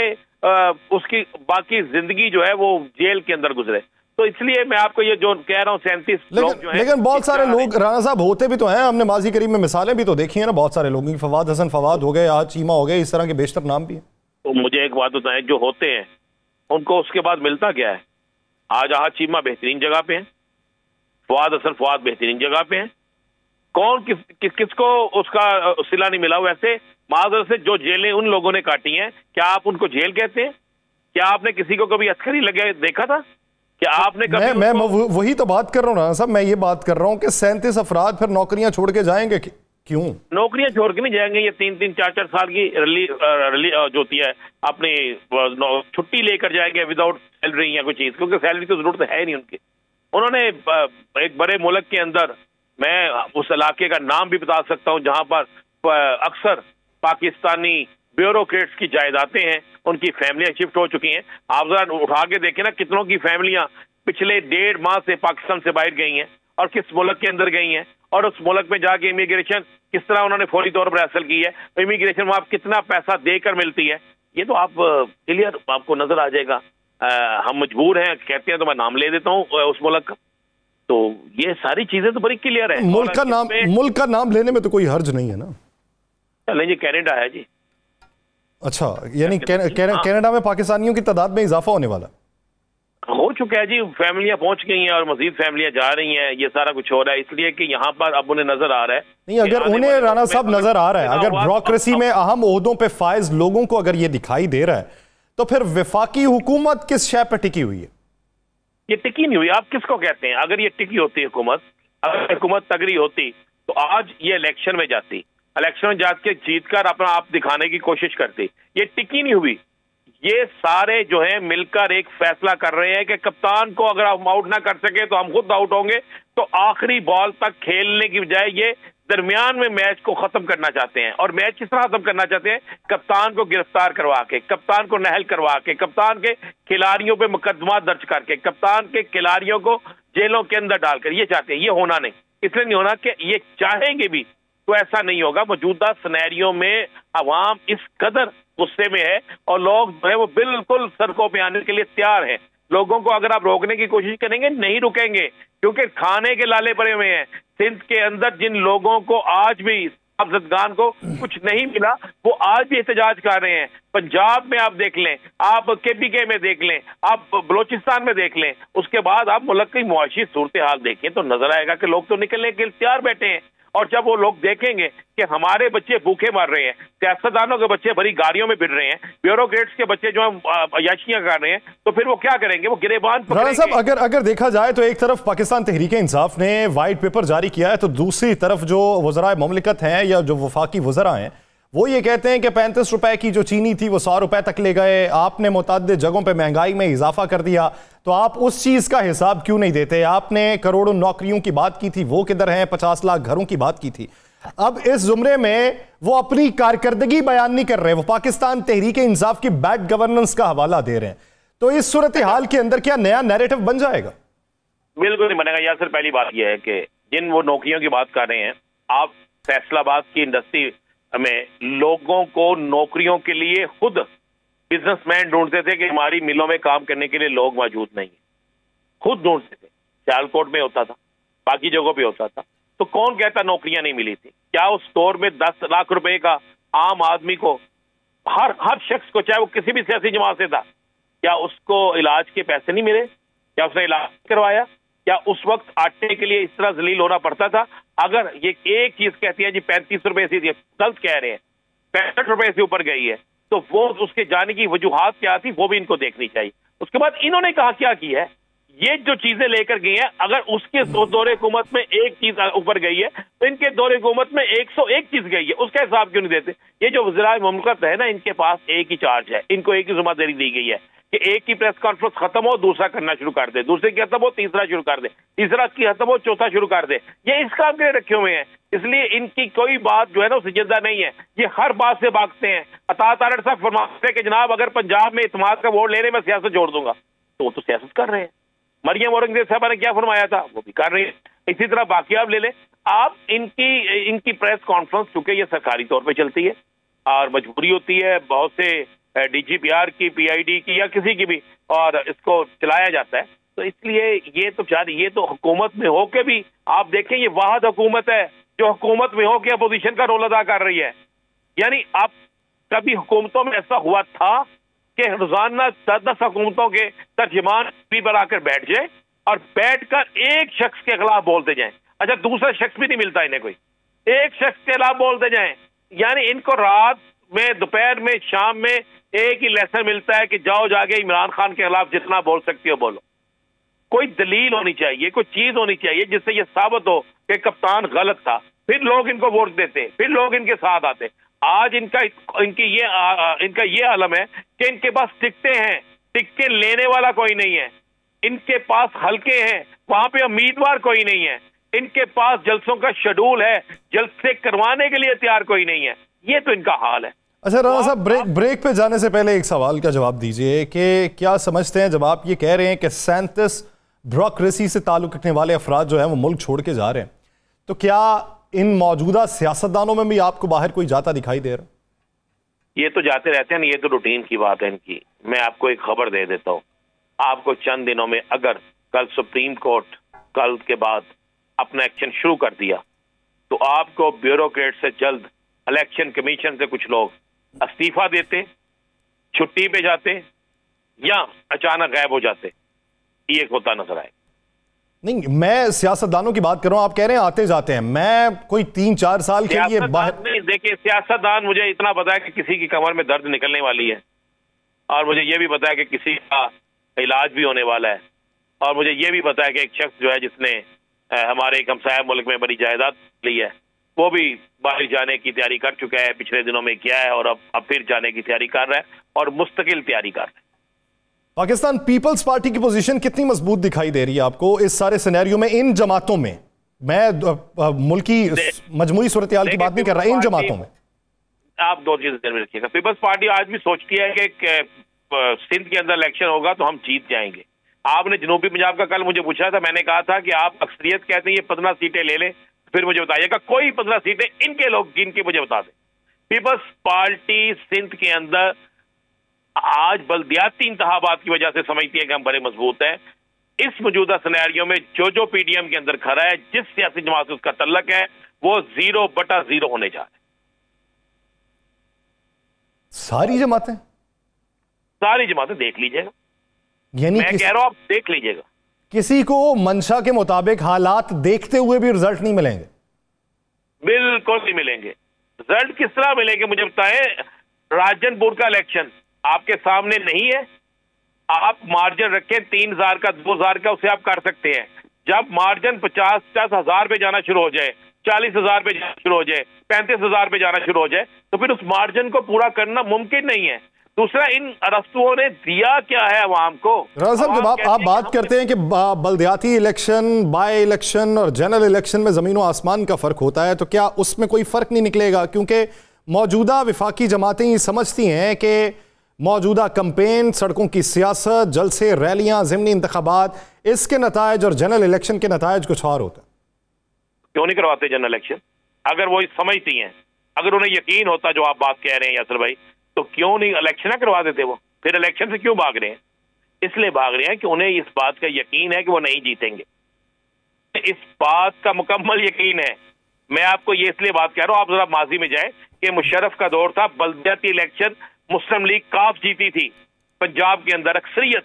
اس کی باقی زندگی جو ہے وہ جیل کے اندر گزرے. تو اس لیے میں آپ کو یہ جو کہہ رہا ہوں 37 لوگ جو ہیں, لیکن بہت سارے لوگ رانا صاحب ہوتے بھی تو ہیں, ہم نے ماضی قریب میں مثالیں بھی تو دیکھی ہیں نا بہت سارے لوگوں کی. فواد حسن فواد ہو گئے, آج چیمہ ہو گئے, اس طرح کے بیشتر نام بھی ہیں. تو مجھے ایک بات بتائیں, جو ہوتے ہیں ان کو اس کے بعد ملتا کیا ہے؟ آج چیمہ بہترین جگہ پہ ہیں, فواد حسن بہترین جگہ پہ ہیں, کون کس کو اس کا صلہ نہیں ملا. ویسے معذرت سے جو جیلیں ان لوگوں نے کاٹی ہیں, کیا آپ ان کو جیل کہتے ہیں؟ کیا آپ نے کسی کو کبھی عسکری لگے دیکھا تھا؟ کیا آپ نے کبھی میں وہی تو بات کر رہا ہوں رانا صاحب, میں یہ بات کر رہا ہوں کہ 37 افراد پھر نوکریاں چھوڑ کے جائیں گے. کیوں نوکریاں چھوڑ کے نہیں جائیں گے؟ یہ 3 4 سال کی جو ہوتی ہے اپنی چھٹی لے کر جائیں گے وداؤٹ سیلری یا کوئی چیز, کیونکہ سیلری تو ضرورت ہے نہیں ان کی. انہوں نے ایک بڑے ملک کے اندر, میں اس علاقے کا نام بھی بتا سکتا ہوں جہاں پر اکثر پاکستانی بیوروکریٹس کی جائیدادیں ہیں, ان کی فیملیاں شفٹ ہو چکی ہیں. آپ ذرا اٹھا کے دیکھیں نا کتنوں کی فیملیاں پچھلے 1.5 ماہ سے پاکستان سے باہر گئی ہیں اور کس ملک کے اندر گئی ہیں, اور اس ملک میں جا کے امیگریشن کس طرح انہوں نے فوری طور پر حاصل کی ہے, امیگریشن وہاں کتنا پیسہ دے کر ملتی ہے. یہ تو آپ کلیئر آپ کو نظر آ جائے گا. ہم مجبور ہیں کہتے ہیں تو میں نام لے دیتا ہوں اس ملک کا, تو یہ ساری چیزیں تو بڑی کلیئر ہیں. ملک کا نام لینے میں تو کوئی حرج نہیں ہے نا. چلیں جی, کینیڈا ہے جی. اچھا, یعنی کینیڈا میں پاکستانیوں کی تعداد میں اضافہ ہونے والا ہو چکا ہے جی, فیملیاں پہنچ گئی ہیں اور مزید فیملیاں جا رہی ہیں. یہ سارا کچھ ہو رہا ہے اس لیے کہ یہاں پر اب انہیں نظر آ رہا ہے. نہیں, اگر انہیں رانا صاحب نظر آ رہا ہے, اگر بیوروکریسی میں اہم عہدوں پہ فائز لوگوں کو اگر یہ دکھائی دے رہا ہے, تو پھر وفاقی حکومت کس شے پہ ٹکی ہوئی ہے؟ یہ ٹکی نہیں ہوئی. آپ کس کو کہتے ہیں؟ اگر یہ ٹکی ہوتی حکومت, اگر حکومت تگڑی ہوتی تو آج یہ الیکشن میں جاتی, الیکشن میں جا کے جیت کر اپنا آپ دکھانے کی کوشش کرتی. یہ ٹکی نہیں ہوئی. یہ سارے جو ہیں مل کر ایک فیصلہ کر رہے ہیں کہ کپتان کو اگر ہم آؤٹ نہ کر سکے تو ہم خود آؤٹ ہوں گے, تو آخری بال تک کھیلنے کی بجائے یہ درمیان میں میچ کو ختم کرنا چاہتے ہیں. اور میچ کس طرح ختم کرنا چاہتے ہیں؟ کپتان کو گرفتار کروا کے, کپتان کو نہل کروا کے, کپتان کے کھلاڑیوں پہ مقدمات درج کر کے, کپتان کے کھلاڑیوں کو جیلوں کے اندر ڈال کر. یہ چاہتے ہیں. یہ ہونا نہیں, اس لیے نہیں ہونا کہ یہ چاہیں گے بھی تو ایسا نہیں ہوگا. موجودہ سینیریو میں عوام اس قدر غصے میں ہے اور لوگ جو ہے وہ بالکل سڑکوں پہ آنے کے لیے تیار ہیں. لوگوں کو اگر آپ روکنے کی کوشش کریں گے نہیں رکیں گے, کیونکہ کھانے کے لالے پڑے ہوئے ہیں. سندھ کے اندر جن لوگوں کو آج بھی زدگان کو کچھ نہیں ملا وہ آج بھی احتجاج کر رہے ہیں. پنجاب میں آپ دیکھ لیں, آپ کے میں دیکھ لیں, آپ بلوچستان میں دیکھ لیں, اس کے بعد آپ ملک کی معاشی صورتحال دیکھیں تو نظر آئے گا کہ لوگ تو نکلنے کے تیار بیٹھے ہیں. اور جب وہ لوگ دیکھیں گے کہ ہمارے بچے بھوکے مر رہے ہیں, سیاستدانوں کے بچے بڑی گاڑیوں میں پھر رہے ہیں, بیوروکریٹس کے بچے جو عیاشیاں کر رہے ہیں, تو پھر وہ کیا کریں گے؟ وہ گریبان پکڑیں گے. صاحب اگر دیکھا جائے تو ایک طرف پاکستان تحریک انصاف نے وائٹ پیپر جاری کیا ہے, تو دوسری طرف جو وزراء مملکت ہیں یا جو وفاقی وزراء ہیں وہ یہ کہتے ہیں کہ 35 روپے کی جو چینی تھی وہ 100 روپے تک لے گئے. آپ نے متعدد جگہوں پہ مہنگائی میں اضافہ کر دیا, تو آپ اس چیز کا حساب کیوں نہیں دیتے؟ آپ نے کروڑوں نوکریوں کی بات کی تھی, وہ کدھر ہیں؟ 50 لاکھ گھروں کی بات کی تھی. اب اس زمرے میں وہ اپنی کارکردگی بیان نہیں کر رہے, وہ پاکستان تحریک انصاف کی بیڈ گورننس کا حوالہ دے رہے ہیں. تو اس صورتحال کے اندر کیا نیا نیریٹو بن جائے گا؟ بالکل نہیں بنے گا. یاسر, پہلی بات یہ ہے کہ جن وہ نوکریوں کی بات کر رہے ہیں, آپ فیصل آباد کی انڈسٹری میں لوگوں کو نوکریوں کے لیے خود بزنس مین ڈھونڈتے تھے کہ ہماری ملوں میں کام کرنے کے لیے لوگ موجود نہیں ہیں, خود ڈھونڈتے تھے. سیالکوٹ میں ہوتا تھا, باقی جگہوں پہ ہوتا تھا. تو کون کہتا نوکریاں نہیں ملی تھی؟ کیا اس اسٹور میں 10 لاکھ روپے کا عام آدمی کو, ہر شخص کو, چاہے وہ کسی بھی سیاسی جماعت سے تھا, کیا اس کو علاج کے پیسے نہیں ملے؟ کیا اس نے علاج کروایا؟ کیا اس وقت آٹے کے لیے اس طرح ذلیل ہونا پڑتا تھا؟ اگر یہ ایک چیز کہتی ہے جی 35 روپے سے, غلط کہہ رہے ہیں, 65 روپے سے اوپر گئی ہے, تو وہ اس کے جانے کی وجوہات کیا تھی وہ بھی ان کو دیکھنی چاہیے. اس کے بعد انہوں نے کہا کیا کی ہے, یہ جو چیزیں لے کر گئی ہیں, اگر اس کے دور حکومت میں ایک چیز اوپر گئی ہے تو ان کے دور حکومت میں 101 چیز گئی ہے. اس کا حساب کیوں نہیں دیتے؟ یہ جو وزراء مملکت ہے نا, ان کے پاس ایک ہی چارج ہے, ان کو ایک ہی ذمہ داری دی گئی ہے کہ ایک کی پریس کانفرنس ختم ہو دوسرا کرنا شروع کر دے, دوسرے کی ختم ہو تیسرا شروع کر دے, تیسرا کی ختم ہو چوتھا شروع کر دے. یہ اس کام کے لیے رکھے ہوئے ہیں. اس لیے ان کی کوئی بات جو ہے نا سجدہ نہیں ہے, یہ ہر بات سے بھاگتے ہیں. عطا تارڑ صاحب فرماتے ہیں کہ جناب اگر پنجاب میں اعتماد کا ووٹ لے رہے میں سیاست چھوڑ دوں گا, تو وہ تو سیاست کر رہے ہیں. مریم اورنگزیب صاحبہ نے کیا فرمایا تھا وہ بھی کر رہی ہے. اسی طرح باقی آپ لے لیں. آپ ان کی پریس کانفرنس, چونکہ یہ سرکاری طور پہ چلتی ہے اور مجبوری ہوتی ہے بہت سے ڈی جی پی آر کی, پی آئی ڈی کی یا کسی کی بھی, اور اس کو چلایا جاتا ہے, تو اس لیے یہ تو حکومت میں ہو کے بھی آپ دیکھیں یہ واحد حکومت ہے جو حکومت میں ہو کے اپوزیشن کا رول ادا کر رہی ہے. یعنی آپ کبھی حکومتوں میں ایسا ہوا تھا کہ روزانہ 10 حکومتوں کے ترجمان بھی بنا کر بیٹھ جائیں اور بیٹھ کر ایک شخص کے خلاف بولتے جائیں؟ اچھا, دوسرا شخص بھی نہیں ملتا انہیں, کوئی ایک شخص کے خلاف بولتے جائیں. یعنی ان کو رات میں, دوپہر میں, شام میں ایک ہی لیسن ملتا ہے کہ جاؤ جا کے عمران خان کے خلاف جتنا بول سکتے ہو بولو. کوئی دلیل ہونی چاہیے, کوئی چیز ہونی چاہیے جس سے یہ ثابت ہو کہ کپتان غلط تھا, پھر لوگ ان کو ووٹ دیتے, پھر لوگ ان کے ساتھ آتے. آج ان کا یہ عالم ہے کہ ان کے پاس ٹکٹیں ہیں, ٹکٹیں لینے والا کوئی نہیں ہے. ان کے پاس حلقے ہیں, وہاں پہ امیدوار کوئی نہیں ہے. ان کے پاس جلسوں کا شیڈول ہے, جلسے کروانے کے لیے تیار کوئی نہیں ہے. یہ تو ان کا حال ہے. اچھا رانا صاحب, بریک پہ جانے سے پہلے ایک سوال کا جواب دیجئے کہ کیا سمجھتے ہیں جب آپ یہ کہہ رہے ہیں کہ 37 بیوروکریسی سے تعلق رکھنے والے افراد جو ہیں وہ ملک چھوڑ کے جا رہے ہیں, تو کیا ان موجودہ سیاستدانوں میں بھی آپ کو باہر کوئی جاتا دکھائی دے رہا؟ یہ تو جاتے رہتے ہیں, یہ تو روٹین کی بات ہے ان کی. میں آپ کو ایک خبر دے دیتا ہوں, آپ کو چند دنوں میں اگر کل سپریم کورٹ کل کے بعد اپنا ایکشن شروع کر دیا تو آپ کو بیوروکریٹ سے جلد الیکشن کمیشن سے کچھ لوگ استعفیٰ دیتے, چھٹی پہ جاتے یا اچانک غائب ہو جاتے. یہ ہوتا نظر آئے. نہیں, میں سیاستدانوں کی بات کر رہا ہوں, آپ کہہ رہے ہیں آتے جاتے ہیں. میں کوئی 3-4 سال کے لیے باہر نہیں. دیکھیں سیاستدان, مجھے اتنا پتا ہے کہ کسی کی کمر میں درد نکلنے والی ہے, اور مجھے یہ بھی پتا ہے کہ کسی کا علاج بھی ہونے والا ہے, اور مجھے یہ بھی پتا ہے کہ ایک شخص جو ہے جس نے ہمارے ایک ہمسایہ ملک میں بڑی جائیداد لی ہے وہ بھی باہر جانے کی تیاری کر چکا ہے, پچھلے دنوں میں کیا ہے, اور اب پھر جانے کی تیاری کر رہا ہے اور مستقل تیاری کر رہا ہے. پاکستان پیپلز پارٹی کی پوزیشن کتنی مضبوط دکھائی دے رہی ہے آپ کو اس سارے سینیریو میں, ان جماعتوں میں؟ میں ملکی مجموعی صورتحال کی بات نہیں کر رہا, ان جماعتوں میں. آپ دو چیزیں ذہن میں رکھیے گا. پیپلز پارٹی آج بھی سوچتی ہے کہ سندھ کے اندر الیکشن ہوگا تو ہم جیت جائیں گے. آپ نے جنوبی پنجاب کا کل مجھے پوچھا تھا, میں نے کہا تھا کہ آپ اکثریت کہتے ہیں یہ 15 سیٹیں لے لیں, پھر مجھے بتائیے گا کوئی 15 سیٹیں ان کے لوگ گن کے مجھے بتا دیں. پیپلز پارٹی سندھ کے اندر آج بلدیاتی انتخابات کی وجہ سے سمجھتی ہیں کہ ہم بڑے مضبوط ہیں. اس موجودہ سینیریو میں جو پی ڈی ایم کے اندر کھڑا ہے, جس سیاسی جماعت سے اس کا تعلق ہے, وہ 0/0 ہونے جا رہا ہے. ساری جماعتیں دیکھ لیجئے گا, یعنی میں کہہ رہا ہوں آپ دیکھ لیجئے گا. کسی کو منشا کے مطابق حالات دیکھتے ہوئے بھی رزلٹ نہیں ملیں گے؟ بالکل نہیں ملیں گے. رزلٹ کس طرح ملیں گے مجھے بتائیں. راجن پور کا الیکشن آپ کے سامنے نہیں ہے. آپ مارجن رکھیں 3,000 کا 2,000 کا, اسے آپ کر سکتے ہیں. جب مارجن 50,000 پہ جانا شروع ہو جائے, 40,000 پہ جانا شروع ہو جائے, 35,000 پہ جانا شروع ہو جائے, تو پھر اس مارجن کو پورا کرنا ممکن نہیں ہے. دوسرا, ان ارسطوؤں نے دیا کیا ہے عوام کو؟ رانا صاحب, جب آپ بات کرتے ہیں کہ بلدیاتی الیکشن, بائی الیکشن اور جنرل الیکشن میں زمین و آسمان کا فرق ہوتا ہے, تو کیا اس میں کوئی فرق نہیں نکلے گا؟ کیونکہ موجودہ وفاقی جماعتیں یہ سمجھتی ہیں کہ موجودہ کمپین, سڑکوں کی سیاست, جلسے, ریلیاں, ضمنی انتخابات, اس کے نتائج اور جنرل الیکشن کے نتائج کچھ اور ہوتا ہے. کیوں نہیں کرواتے جنرل الیکشن؟ اگر وہ سمجھتی ہیں, اگر انہیں یقین ہوتا جو آپ بات کہہ رہے ہیں یاسر بھائی, تو کیوں نہیں الیکشن کروا دیتے؟ وہ پھر الیکشن سے کیوں بھاگ رہے ہیں؟ اس لیے بھاگ رہے ہیں کہ انہیں اس بات کا یقین ہے کہ وہ نہیں جیتیں گے. اس بات کا مکمل یقین ہے. میں آپ کو یہ اس لیے بات کہہ رہا ہوں, آپ ذرا ماضی میں جائیں کہ مشرف کا دور تھا, بلدیاتی الیکشن مسلم لیگ کاف جیتی تھی پنجاب کے اندر اکثریت,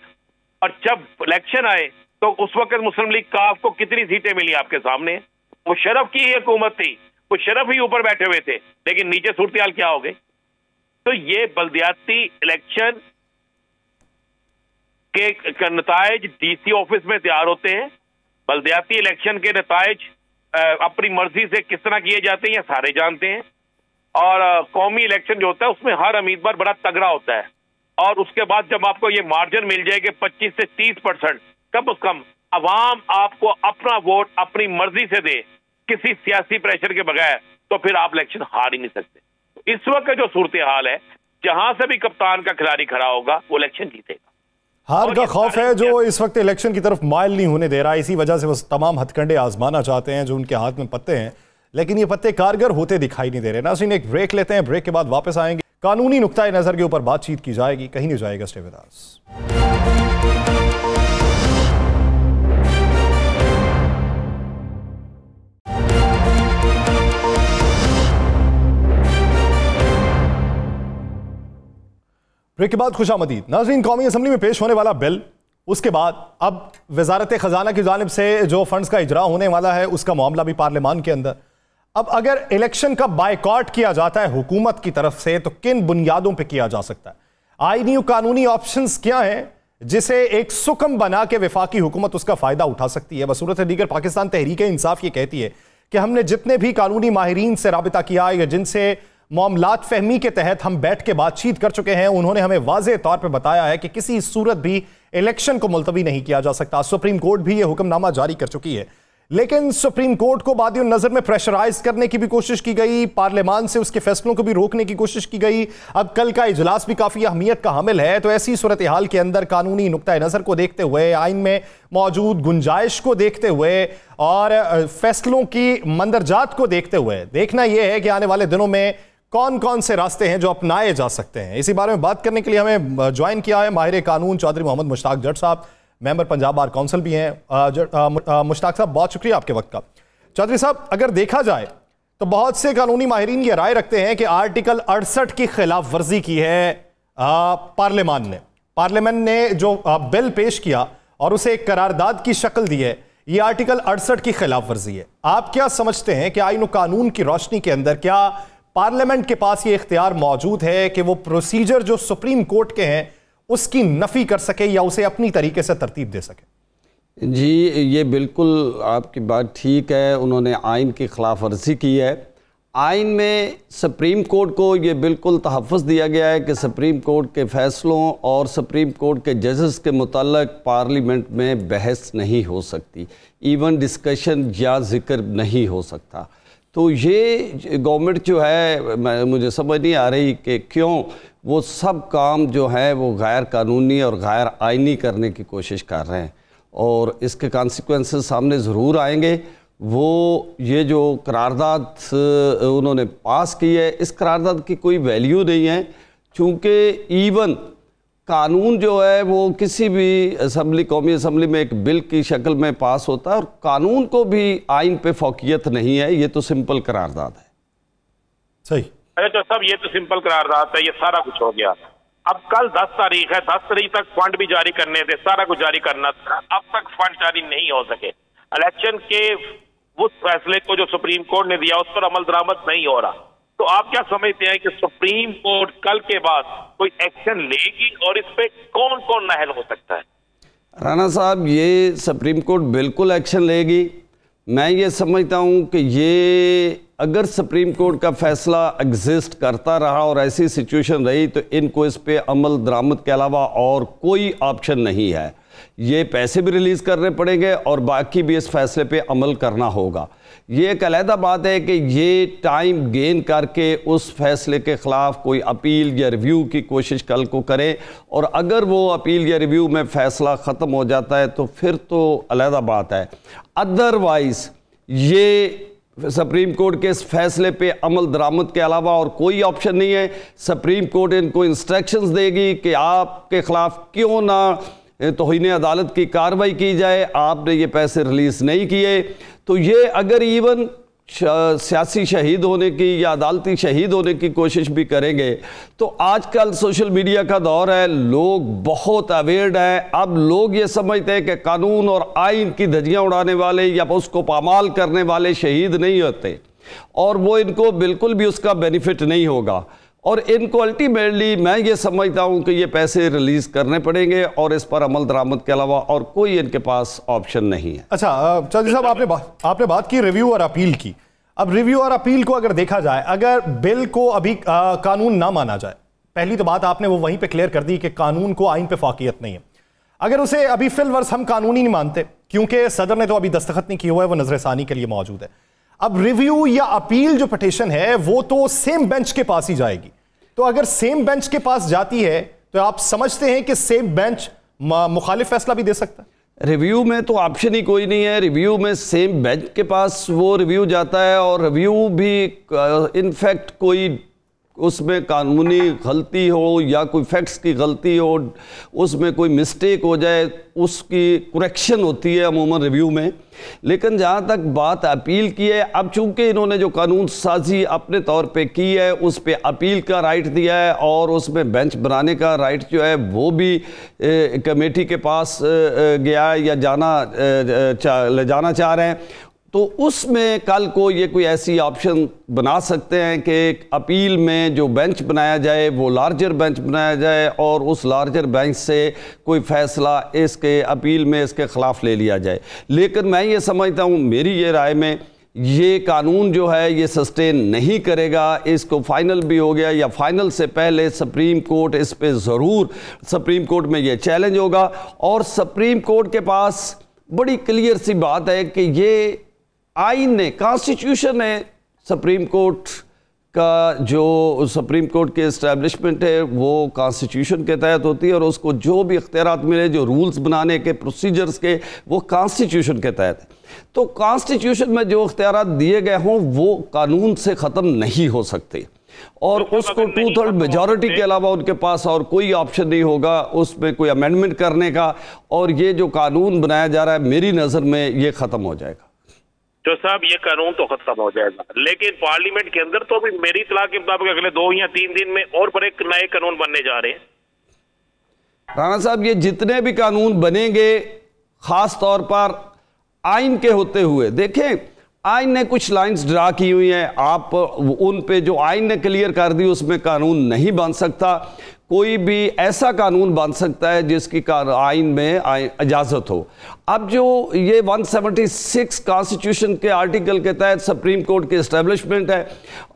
اور جب الیکشن آئے تو اس وقت مسلم لیگ کاف کو کتنی سیٹیں ملی آپ کے سامنے؟ مشرف کی ہی حکومت تھی, مشرف ہی اوپر بیٹھے ہوئے تھے, لیکن نیچے صورتحال کیا ہو گئی؟ تو یہ بلدیاتی الیکشن کے نتائج ڈی سی آفس میں تیار ہوتے ہیں. بلدیاتی الیکشن کے نتائج اپنی مرضی سے کس طرح کیے جاتے ہیں یہ سارے جانتے ہیں. اور قومی الیکشن جو ہوتا ہے اس میں ہر امیدوار بڑا تگڑا ہوتا ہے, اور اس کے بعد جب آپ کو یہ مارجن مل جائے کہ 25 سے 30%, کم از کم عوام آپ کو اپنا ووٹ اپنی مرضی سے دے کسی سیاسی پریشر کے بغیر, تو پھر آپ الیکشن ہار ہی نہیں سکتے. اس وقت جو صورتحال ہے, جہاں سے بھی کپتان کا کھلاڑی کھڑا ہوگا وہ الیکشن جیتے گا. ہار کا خوف ہے جو اس وقت الیکشن کی طرف مائل نہیں ہونے دے رہا. اسی وجہ سے وہ تمام ہتھ کنڈے آزمانا چاہتے ہیں جو ان کے ہاتھ میں پتے ہیں, لیکن یہ پتے کارگر ہوتے دکھائی نہیں دے رہے. ناظرین, ایک بریک لیتے ہیں, بریک کے بعد واپس آئیں گے. قانونی نقطۂ نظر کے اوپر بات چیت کی جائے گی, کہیں نہیں جائے گا. Stay with us. بریک کے بعد خوش آمدید. ناظرین, قومی اسمبلی میں پیش ہونے والا بل, اس کے بعد اب وزارت خزانہ کی جانب سے جو فنڈز کا اجرا ہونے والا ہے اس کا معاملہ بھی پارلیمان کے اندر. اب اگر الیکشن کا بائیکاٹ کیا جاتا ہے حکومت کی طرف سے, تو کن بنیادوں پہ کیا جا سکتا ہے؟ آئینی و قانونی آپشنز کیا ہیں جسے ایک سکم بنا کے وفاقی حکومت اس کا فائدہ اٹھا سکتی ہے؟ بصورت دیگر پاکستان تحریک انصاف یہ کہتی ہے کہ ہم نے جتنے بھی قانونی ماہرین سے رابطہ کیا یا جن سے معاملات فہمی کے تحت ہم بیٹھ کے بات چیت کر چکے ہیں, انہوں نے ہمیں واضح طور پہ بتایا ہے کہ کسی صورت بھی الیکشن کو ملتوی نہیں کیا جا سکتا. سپریم کورٹ بھی یہ حکم نامہ جاری کر چکی ہے, لیکن سپریم کورٹ کو بادی النظر میں پریشرائز کرنے کی بھی کوشش کی گئی, پارلیمان سے اس کے فیصلوں کو بھی روکنے کی کوشش کی گئی. اب کل کا اجلاس بھی کافی اہمیت کا حامل ہے, تو ایسی صورتحال کے اندر قانونی نقطۂ نظر کو دیکھتے ہوئے, آئین میں موجود گنجائش کو دیکھتے ہوئے اور فیصلوں کی مندرجات کو دیکھتے ہوئے دیکھنا یہ ہے کہ آنے والے دنوں میں کون کون سے راستے ہیں جو اپنائے جا سکتے ہیں. اسی بارے میں بات کرنے کے لیے ہمیں جوائن کیا ہے ماہر قانون چودھری محمد مشتاق جٹ صاحب, ممبر پنجاب بار کونسل بھی ہیں. مشتاق صاحب, بہت شکریہ آپ کے وقت کا. چودھری صاحب, اگر دیکھا جائے تو بہت سے قانونی ماہرین یہ رائے رکھتے ہیں کہ آرٹیکل 68 کی خلاف ورزی کی ہے پارلیمنٹ نے جو بل پیش کیا اور اسے ایک قرارداد کی شکل دی ہے, یہ آرٹیکل 68 کی خلاف ورزی ہے. آپ کیا سمجھتے ہیں کہ آئین و قانون کی روشنی کے اندر کیا پارلیمنٹ کے پاس یہ اختیار موجود ہے کہ وہ پروسیجر جو سپریم کورٹ کے ہیں اس کی نفی کر سکے یا اسے اپنی طریقے سے ترتیب دے سکے؟ جی, یہ بالکل آپ کی بات ٹھیک ہے. انہوں نے آئین کی خلاف ورزی کی ہے. آئین میں سپریم کورٹ کو یہ بالکل تحفظ دیا گیا ہے کہ سپریم کورٹ کے فیصلوں اور سپریم کورٹ کے ججز کے متعلق پارلیمنٹ میں بحث نہیں ہو سکتی, ایون ڈسکشن یا ذکر نہیں ہو سکتا. تو یہ گورنمنٹ جو ہے, مجھے سمجھ نہیں آ رہی کہ کیوں وہ سب کام جو ہے وہ غیر قانونی اور غیر آئینی کرنے کی کوشش کر رہے ہیں, اور اس کے کانسیکوینسز سامنے ضرور آئیں گے. وہ یہ جو قرارداد انہوں نے پاس کی ہے, اس قرارداد کی کوئی ویلیو نہیں ہے, چونکہ ایون قانون جو ہے وہ کسی بھی اسمبلی، قومی اسمبلی میں ایک بل کی شکل میں پاس ہوتا ہے، اور قانون کو بھی آئین پہ فوقیت نہیں ہے، یہ تو سمپل قرارداد ہے۔ صحیح۔ تو صاحب یہ تو سمپل قرارداد ہے، یہ سارا کچھ ہو گیا۔ اب کل 10 تاریخ ہے، 10 تاریخ تک فنڈ بھی جاری کرنے تھے، سارا کچھ جاری کرنا تھا، اب تک فنڈ جاری نہیں ہو سکے۔ الیکشن کے اس فیصلے کو جو سپریم کورٹ نے دیا اس پر عمل درآمد نہیں ہو رہا، تو آپ کیا سمجھتے ہیں کہ سپریم کورٹ کل کے بعد کوئی ایکشن لے گی، اور اس پہ کون کون نااہل ہو سکتا ہے؟ رانا صاحب، یہ سپریم کورٹ بالکل ایکشن لے گی۔ میں یہ سمجھتا ہوں کہ یہ اگر سپریم کورٹ کا فیصلہ ایگزسٹ کرتا رہا اور ایسی سچویشن رہی تو ان کو اس پہ عمل درآمد کے علاوہ اور کوئی آپشن نہیں ہے۔ یہ پیسے بھی ریلیز کرنے پڑیں گے اور باقی بھی اس فیصلے پہ عمل کرنا ہوگا۔ یہ ایک علیحدہ بات ہے کہ یہ ٹائم گین کر کے اس فیصلے کے خلاف کوئی اپیل یا ریویو کی کوشش کل کو کریں، اور اگر وہ اپیل یا ریویو میں فیصلہ ختم ہو جاتا ہے تو پھر تو علیحدہ بات ہے۔ ادروائز یہ سپریم کورٹ کے اس فیصلے پہ عمل درآمد کے علاوہ اور کوئی آپشن نہیں ہے۔ سپریم کورٹ ان کو انسٹرکشنز دے گی کہ آپ کے خلاف کیوں نہ توہین عدالت کی کارروائی کی جائے، آپ نے یہ پیسے ریلیز نہیں کیے۔ تو یہ اگر ایون سیاسی شہید ہونے کی یا عدالتی شہید ہونے کی کوشش بھی کریں گے تو آج کل سوشل میڈیا کا دور ہے، لوگ بہت اویئرڈ ہیں۔ اب لوگ یہ سمجھتے ہیں کہ قانون اور آئین کی دھجیاں اڑانے والے یا اس کو پامال کرنے والے شہید نہیں ہوتے، اور وہ ان کو بالکل بھی اس کا بینیفٹ نہیں ہوگا، اور ان کو الٹیمیٹلی میں یہ سمجھتا ہوں کہ یہ پیسے ریلیز کرنے پڑیں گے اور اس پر عمل درآمد کے علاوہ اور کوئی ان کے پاس آپشن نہیں ہے۔ اچھا چودھری صاحب، آپ نے بات کی ریویو اور اپیل کی۔ اب ریویو اور اپیل کو اگر دیکھا جائے، اگر بل کو ابھی قانون نہ مانا جائے، پہلی تو بات آپ نے وہ وہیں پہ کلیئر کر دی کہ قانون کو آئین پہ فوقیت نہیں ہے، اگر اسے ابھی فی الورس ہم قانونی نہیں مانتے کیونکہ صدر نے تو ابھی دستخط نہیں کیا ہوا ہے، وہ نظر ثانی کے لیے موجود ہے، اب ریویو یا اپیل جو پٹیشن ہے وہ تو سیم بینچ کے پاس ہی جائے گی، تو اگر سیم بینچ کے پاس جاتی ہے تو آپ سمجھتے ہیں کہ سیم بینچ مخالف فیصلہ بھی دے سکتا ہے؟ ریویو میں تو آپشن ہی کوئی نہیں ہے۔ ریویو میں سیم بینچ کے پاس وہ ریویو جاتا ہے، اور ریویو بھی انفیکٹ کوئی اس میں قانونی غلطی ہو یا کوئی فیکٹس کی غلطی ہو، اس میں کوئی مسٹیک ہو جائے، اس کی کریکشن ہوتی ہے عموماً ریویو میں۔ لیکن جہاں تک بات اپیل کی ہے، اب چونکہ انہوں نے جو قانون سازی اپنے طور پہ کی ہے اس پہ اپیل کا رائٹ دیا ہے، اور اس میں بینچ بنانے کا رائٹ جو ہے وہ بھی کمیٹی کے پاس گیا ہے یا لے جانا چاہ رہے ہیں، تو اس میں کل کو یہ کوئی ایسی آپشن بنا سکتے ہیں کہ اپیل میں جو بینچ بنایا جائے وہ لارجر بینچ بنایا جائے، اور اس لارجر بینچ سے کوئی فیصلہ اس کے اپیل میں اس کے خلاف لے لیا جائے۔ لیکن میں یہ سمجھتا ہوں، میری یہ رائے میں، یہ قانون جو ہے یہ سسٹین نہیں کرے گا۔ اس کو فائنل بھی ہو گیا یا فائنل سے پہلے سپریم کورٹ اس پہ ضرور، سپریم کورٹ میں یہ چیلنج ہوگا، اور سپریم کورٹ کے پاس بڑی کلیئر سی بات ہے کہ یہ آئین نے، کانسٹیٹیوشن نے، سپریم کورٹ کا جو سپریم کورٹ کے اسٹیبلشمنٹ ہے وہ کانسٹیٹیوشن کے تحت ہوتی ہے، اور اس کو جو بھی اختیارات ملے جو رولز بنانے کے، پروسیجرز کے، وہ کانسٹیٹیوشن کے تحت ہے۔ تو کانسٹیٹیوشن میں جو اختیارات دیے گئے ہوں وہ قانون سے ختم نہیں ہو سکتے، اور اس کو 2/3 میجورٹی کے علاوہ ان کے پاس اور کوئی آپشن نہیں ہوگا اس میں کوئی امینڈمنٹ کرنے کا، اور یہ جو قانون بنایا جا رہا ہے میری نظر میں یہ ختم ہو جائے گا۔ جو صاحب یہ قانون تو ختم ہو جائے گا، لیکن پارلیمنٹ کے اندر تو ابھی میری اطلاع کے مطابق اگلے 2 یا 3 دن میں اور بڑے نئے قانون بننے جا رہے ہیں۔ رانا صاحب، یہ جتنے بھی قانون بنیں گے خاص طور پر آئین کے ہوتے ہوئے، دیکھیں آئین نے کچھ لائنز ڈرا کی ہوئی ہیں، آپ ان پہ جو آئین نے کلیئر کر دی اس میں قانون نہیں بن سکتا۔ کوئی بھی ایسا قانون بن سکتا ہے جس کی آئین میں اجازت ہو۔ اب جو یہ 176 کانسٹیٹیوشن کے آرٹیکل کے تحت سپریم کورٹ کے اسٹیبلشمنٹ ہے،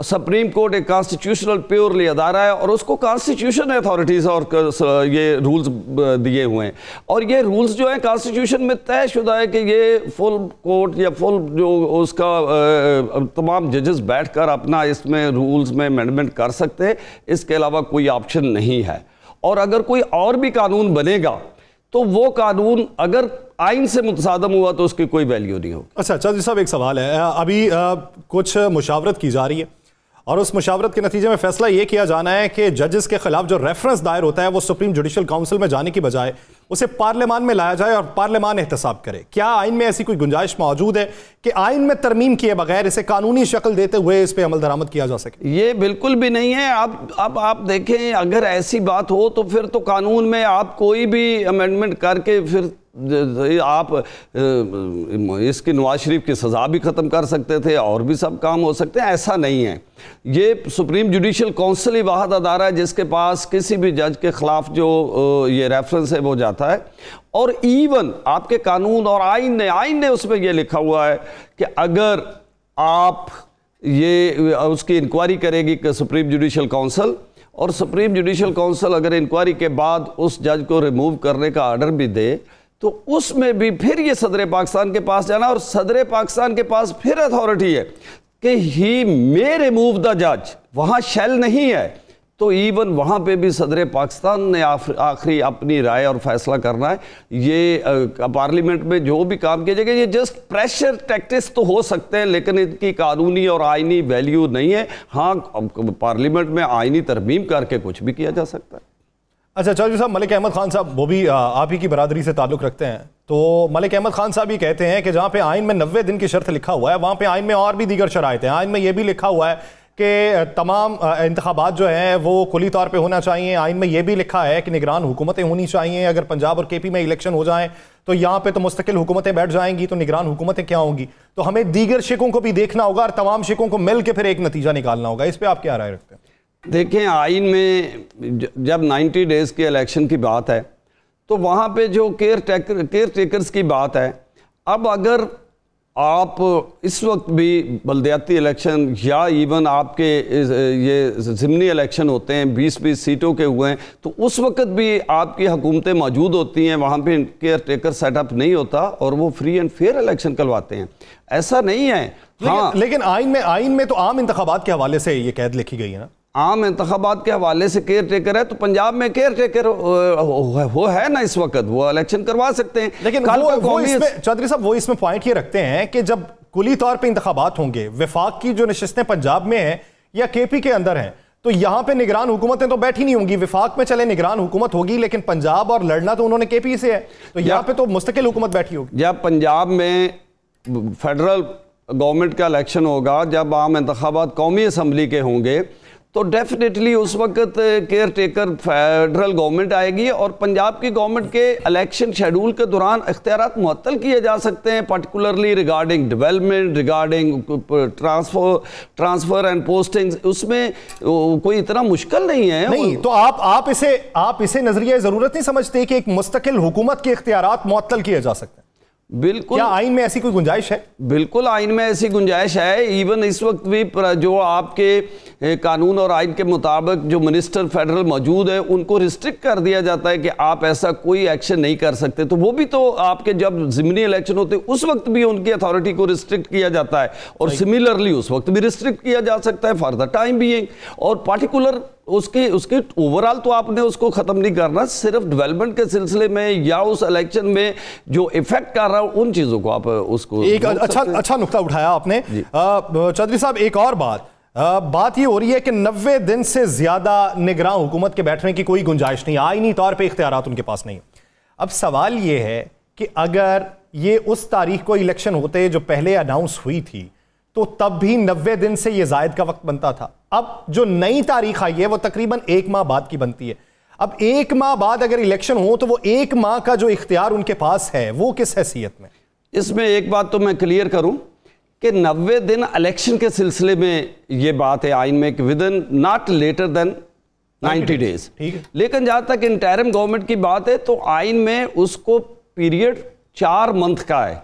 سپریم کورٹ ایک کانسٹیٹیوشنل پیورلی ادارہ ہے، اور اس کو کانسٹیٹیوشن اتھارٹیز اور یہ رولز دیے ہوئے ہیں، اور یہ رولز جو ہیں کانسٹیٹیوشن میں طے شدہ ہے کہ یہ فل کورٹ یا فل جو اس کا تمام ججز بیٹھ کر اپنا اس میں رولز میں امینڈمنٹ کر سکتے ہیں، اس کے علاوہ کوئی آپشن نہیں ہے۔ اور اگر کوئی اور بھی قانون بنے گا تو وہ قانون اگر آئین سے متصادم ہوا تو اس کی کوئی ویلیو نہیں ہوگی۔ اچھا چودھری صاحب، ایک سوال ہے، ابھی کچھ مشاورت کی جا رہی ہے اور اس مشاورت کے نتیجے میں فیصلہ یہ کیا جانا ہے کہ ججز کے خلاف جو ریفرنس دائر ہوتا ہے وہ سپریم جوڈیشل کاؤنسل میں جانے کی بجائے اسے پارلیمان میں لایا جائے اور پارلیمان احتساب کرے. کیا آئین میں ایسی کوئی گنجائش موجود ہے کہ آئین میں ترمیم کیے بغیر اسے قانونی شکل دیتے ہوئے اس پہ عمل درآمد کیا جا سکے؟ یہ بالکل بھی نہیں ہے. اب آپ دیکھیں اگر ایسی بات ہو تو پھر تو قانون میں آپ کوئی بھی امینڈمنٹ کر کے پھر آپ اس کی نواز شریف کی سزا بھی ختم کر سکتے تھے اور بھی سب کام ہو سکتے ہیں. ایسا نہیں ہے. یہ سپریم جوڈیشل کونسل ہی واحد ادارہ ہے جس کے پاس کسی بھی جج کے خلاف جو یہ ریفرنس ہے وہ جاتا ہے. اور ایون آپ کے قانون اور آئین نے اس میں یہ لکھا ہوا ہے کہ اگر آپ یہ اس کی انکوائری کرے گی کہ سپریم جوڈیشل کونسل، اور سپریم جوڈیشل کونسل اگر انکوائری کے بعد اس جج کو ریموو کرنے کا آرڈر بھی دے تو اس میں بھی پھر یہ صدر پاکستان کے پاس جانا، اور صدر پاکستان کے پاس پھر اتھارٹی ہے کہ ہی may remove the judge، وہاں شیل نہیں ہے. تو ایون وہاں پہ بھی صدر پاکستان نے آخری اپنی رائے اور فیصلہ کرنا ہے. یہ پارلیمنٹ میں جو بھی کام کیا جائے گا یہ جسٹ پریشر ٹیکٹکس تو ہو سکتے ہیں لیکن ان کی قانونی اور آئینی ویلیو نہیں ہے. ہاں پارلیمنٹ میں آئینی ترمیم کر کے کچھ بھی کیا جا سکتا ہے. اچھا چودھری صاحب، ملک احمد خان صاحب وہ بھی آپ ہی کی برادری سے تعلق رکھتے ہیں، تو ملک احمد خان صاحب یہ کہتے ہیں کہ جہاں پہ آئین میں 90 دن کی شرط لکھا ہوا ہے وہاں پہ آئین میں اور بھی دیگر شرائط ہیں. آئین میں یہ بھی لکھا ہوا ہے کہ تمام انتخابات جو ہیں وہ کلی طور پہ ہونا چاہیے. آئین میں یہ بھی لکھا ہے کہ نگران حکومتیں ہونی چاہیے. اگر پنجاب اور کے پی میں الیکشن ہو جائیں تو یہاں پہ تو مستقل حکومتیں بیٹھ جائیں گی، تو نگران حکومتیں کیا ہوں گی؟ تو ہمیں دیگر شکوں کو بھی دیکھنا ہوگا اور تمام شکوں کو مل کے پھر ایک نتیجہ نکالنا ہوگا. اس پہ آپ کیا رائے رکھتے ہیں؟ دیکھیں آئین میں جب 90 ڈیز کی الیکشن کی بات ہے تو وہاں پہ جو کیئر ٹیکرز کی بات ہے. اب اگر آپ اس وقت بھی بلدیاتی الیکشن یا ایون آپ کے یہ ضمنی الیکشن ہوتے ہیں 20 سیٹوں کے ہوئے ہیں تو اس وقت بھی آپ کی حکومتیں موجود ہوتی ہیں، وہاں پہ کیئر ٹیکر سیٹ اپ نہیں ہوتا اور وہ فری اینڈ فیئر الیکشن کرواتے ہیں. ایسا نہیں ہے. ہاں لیکن آئین میں تو عام انتخابات کے حوالے سے یہ قید لکھی گئی ہے نا. عام انتخابات کے حوالے سے کیئر ٹیکر ہے تو پنجاب میں کیئر ٹیکر وہ ہے نا اس وقت، وہ الیکشن کروا سکتے ہیں. لیکن چودھری صاحب وہ اس میں پوائنٹ یہ رکھتے ہیں کہ جب کلی طور پہ انتخابات ہوں گے، وفاق کی جو نشستیں پنجاب میں ہیں یا کے پی کے اندر ہیں، تو یہاں پہ نگران حکومتیں تو بیٹھی نہیں ہوں گی. وفاق میں چلے نگران حکومت ہوگی لیکن پنجاب اور لڑنا تو انہوں نے کے پی سے ہے، تو یہاں پہ تو مستقل حکومت بیٹھی ہوگی. جب پنجاب میں فیڈرل گورنمنٹ کا الیکشن ہوگا، جب عام انتخابات قومی اسمبلی کے ہوں گے تو ڈیفینیٹلی اس وقت کیئر ٹیکر فیڈرل گورنمنٹ آئے گی اور پنجاب کی گورنمنٹ کے الیکشن شیڈول کے دوران اختیارات معطل کیے جا سکتے ہیں، particularly regarding development, regarding transfer and posting. اس میں کوئی اتنا مشکل نہیں ہے. نہیں تو آپ اسے نظریہ ضرورت نہیں سمجھتے کہ ایک مستقل حکومت کے اختیارات معطل کیے جا سکتے ہیں؟ بالکل. کیا آئین میں ایسی کوئی گنجائش ہے؟ بالکل آئین میں ایسی گنجائش ہے. ایون اس وقت بھی جو آپ کے قانون اور آئین کے مطابق جو منسٹر فیڈرل موجود ہے ان کو ریسٹرکٹ کر دیا جاتا ہے کہ آپ ایسا کوئی ایکشن نہیں کر سکتے. تو وہ بھی تو آپ کے جب ضمنی الیکشن ہوتے ہیں اس وقت بھی ان کی اتھارٹی کو ریسٹرکٹ کیا جاتا ہے اور سملرلی اس وقت بھی ریسٹرکٹ کیا جا سکتا ہے فار دا ٹائم بینگ. اور پارٹیکولر اس کے اوورال تو آپ نے اس کو ختم نہیں کرنا، صرف ڈیولپمنٹ کے سلسلے میں یا اس الیکشن میں جو ایفیکٹ کر رہا ہے ان چیزوں کو آپ اس کو ایک اچھا نقطہ اٹھایا آپ نے. چودھری صاحب ایک اور بات یہ ہو رہی ہے کہ 90 دن سے زیادہ نگراں حکومت کے بیٹھنے کی کوئی گنجائش نہیں، آئینی طور پہ اختیارات ان کے پاس نہیں. اب سوال یہ ہے کہ اگر یہ اس تاریخ کو الیکشن ہوتے جو پہلے اناؤنس ہوئی تھی تو تب بھی 90 دن سے یہ زائد کا وقت بنتا تھا. اب جو نئی تاریخ آئی ہے وہ تقریباً 1 ماہ بعد کی بنتی ہے. اب 1 ماہ بعد اگر الیکشن ہو تو وہ 1 ماہ کا جو اختیار ان کے پاس ہے وہ کس حیثیت میں؟ اس میں ایک بات تو میں کلیئر کروں کہ 90 دن الیکشن کے سلسلے میں یہ بات ہے آئین میں کہ ودن ناٹ لیٹر دین 90 ڈیز. لیکن جہاں تک انٹرم گورنمنٹ کی بات ہے تو آئین میں اس کو پیریڈ 4 منتھ کا ہے،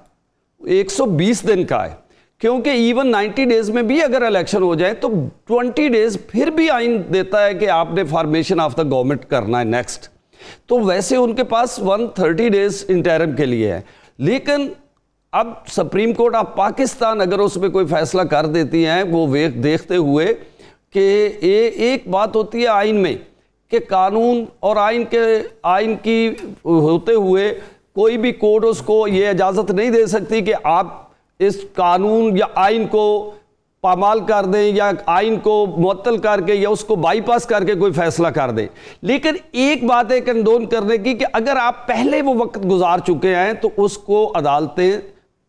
120 دن کا ہے. کیونکہ ایون 90 ڈیز میں بھی اگر الیکشن ہو جائے تو 20 ڈیز پھر بھی آئین دیتا ہے کہ آپ نے فارمیشن آف دا گورنمنٹ کرنا ہے نیکسٹ. تو ویسے ان کے پاس 130 ڈیز انٹرم کے لیے ہے. لیکن اب سپریم کورٹ آف پاکستان اگر اس میں کوئی فیصلہ کر دیتی ہیں وہ دیکھتے ہوئے کہ ایک بات ہوتی ہے آئین میں کہ قانون اور آئین کی ہوتے ہوئے کوئی بھی کورٹ اس کو یہ اجازت نہیں دے سکتی کہ آپ اس قانون یا آئین کو پامال کر دیں یا آئین کو معطل کر کے یا اس کو بائی پاس کر کے کوئی فیصلہ کر دیں. لیکن ایک بات ہے کنڈون کرنے کی کہ اگر آپ پہلے وہ وقت گزار چکے ہیں تو اس کو عدالتیں,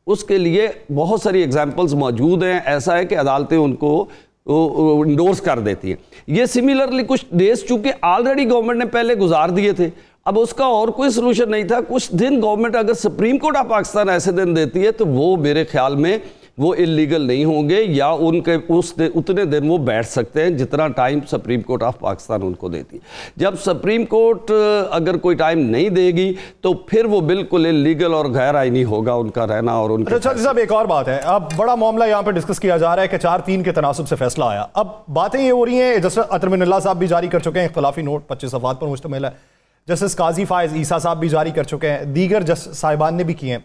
اس کے لیے بہت ساری ایگزامپلز موجود ہیں. ایسا ہے کہ عدالتیں ان کو انڈورس کر دیتی ہیں. یہ سملرلی کچھ ڈیز چونکہ آلریڈی گورنمنٹ نے پہلے گزار دیے تھے, اب اس کا اور کوئی سلوشن نہیں تھا. کچھ دن گورنمنٹ اگر سپریم کورٹ آف پاکستان ایسے دن دیتی ہے تو وہ میرے خیال میں وہ اللیگل نہیں ہوں گے, یا ان کے اتنے دن وہ بیٹھ سکتے ہیں جتنا time supreme court of Pakistan ان کو دیتی ہے. جب سپریم کورٹ اگر کوئی ٹائم نہیں دے گی تو پھر وہ بالکل اللیگل اور غیر آئینی ہوگا ان کا رہنا. اور ان اچھا صاحب ایک اور بات ہے, اب بڑا معاملہ یہاں پہ ڈسکس کیا جا رہا ہے کہ 4-3 کے تناسب سے فیصلہ آیا. اب باتیں یہ ہو رہی ہیں, جسٹس اطہر من اللہ صاحب بھی جاری کر چکے ہیں, اختلافی نوٹ 25 صفحات پر مشتمل ہے. جسٹس قاضی فائز عیسیٰ صاحب بھی جاری کر چکے ہیں, دیگر جسٹس صاحبان نے بھی کیے ہیں.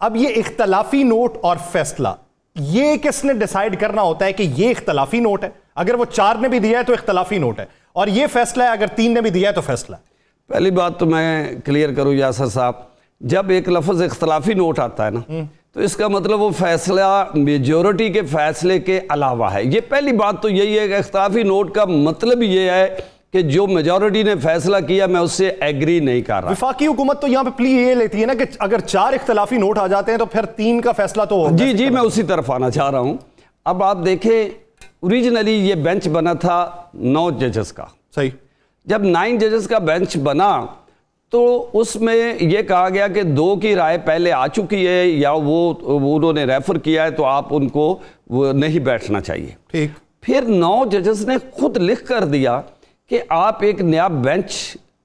اب یہ اختلافی نوٹ اور فیصلہ یہ کس نے ڈیسائیڈ کرنا ہوتا ہے کہ یہ اختلافی نوٹ ہے؟ اگر وہ 4 نے بھی دیا ہے تو اختلافی نوٹ ہے, اور یہ فیصلہ ہے اگر 3 نے بھی دیا ہے تو فیصلہ ہے. پہلی بات تو میں کلیئر کروں یاسر صاحب, جب ایک لفظ اختلافی نوٹ آتا ہے نا تو اس کا مطلب وہ فیصلہ میجورٹی کے فیصلے کے علاوہ ہے. یہ پہلی بات تو یہی ہے کہ اختلافی نوٹ کا مطلب یہ ہے کہ جو میجورٹی نے فیصلہ کیا میں اس سے ایگری نہیں کر رہا. وفاقی حکومت تو یہاں پہ پلی یہ لیتی ہے نا کہ اگر 4 اختلافی نوٹ آ جاتے ہیں تو پھر 3 کا فیصلہ تو جی میں اسی طرف آنا چاہ رہا ہوں. اب آپ دیکھیں اوریجنلی یہ بینچ بنا تھا 9 ججز کا. صحیح. جب 9 ججز کا بینچ بنا تو اس میں یہ کہا گیا کہ 2 کی رائے پہلے آ چکی ہے یا وہ انہوں نے ریفر کیا ہے تو آپ ان کو نہیں بیٹھنا چاہیے. ٹھیک. پھر 9 ججز نے خود لکھ کر دیا کہ آپ ایک نیا بینچ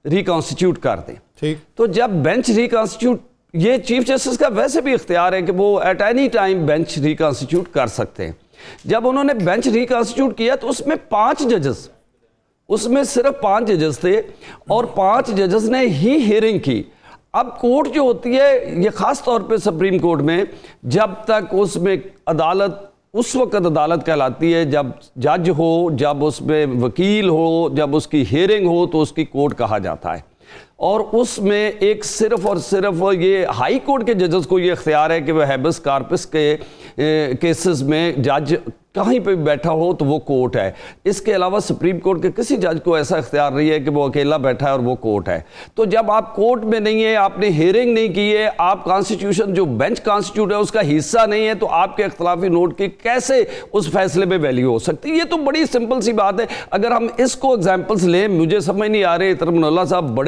ریکانسٹیٹیوٹ کر دیں. ٹھیک. تو جب بینچ ریکانسٹیٹیوٹ, یہ چیف جسٹس کا ویسے بھی اختیار ہے کہ وہ ایٹ اینی ٹائم بینچ ریکانسٹیٹیوٹ کر سکتے ہیں. جب انہوں نے بینچ ریکانسٹیٹیوٹ کیا تو اس میں 5 ججز, اس میں صرف 5 ججز تھے اور 5 ججز نے ہی ہیئرنگ کی. اب کورٹ جو ہوتی ہے یہ خاص طور پہ سپریم کورٹ میں, جب تک اس میں عدالت اس وقت عدالت کہلاتی ہے جب جج ہو, جب اس میں وکیل ہو, جب اس کی ہیئرنگ ہو تو اس کی کورٹ کہا جاتا ہے. اور اس میں ایک صرف اور صرف یہ ہائی کورٹ کے ججز کو یہ اختیار ہے کہ وہ ہیبس کارپس کے کیسز میں جج کہیں پہ بیٹھا ہو تو وہ کورٹ ہے. اس کے علاوہ سپریم کورٹ کے کسی جج کو ایسا اختیار نہیں ہے کہ وہ اکیلا بیٹھا ہے اور وہ کورٹ ہے. تو جب آپ کورٹ میں نہیں ہے, آپ نے ہیئرنگ نہیں کی ہے, آپ کانسٹیٹیوشن جو بینچ کانسٹیٹیوٹ ہے اس کا حصہ نہیں ہے, تو آپ کے اختلافی نوٹ کی کیسے اس فیصلے میں ویلیو ہو سکتی ہے؟ یہ تو بڑی سمپل سی بات ہے. اگر ہم اس کو ایگزامپلس لیں, مجھے سمجھ نہیں آ رہے, اطہر من اللہ صاحب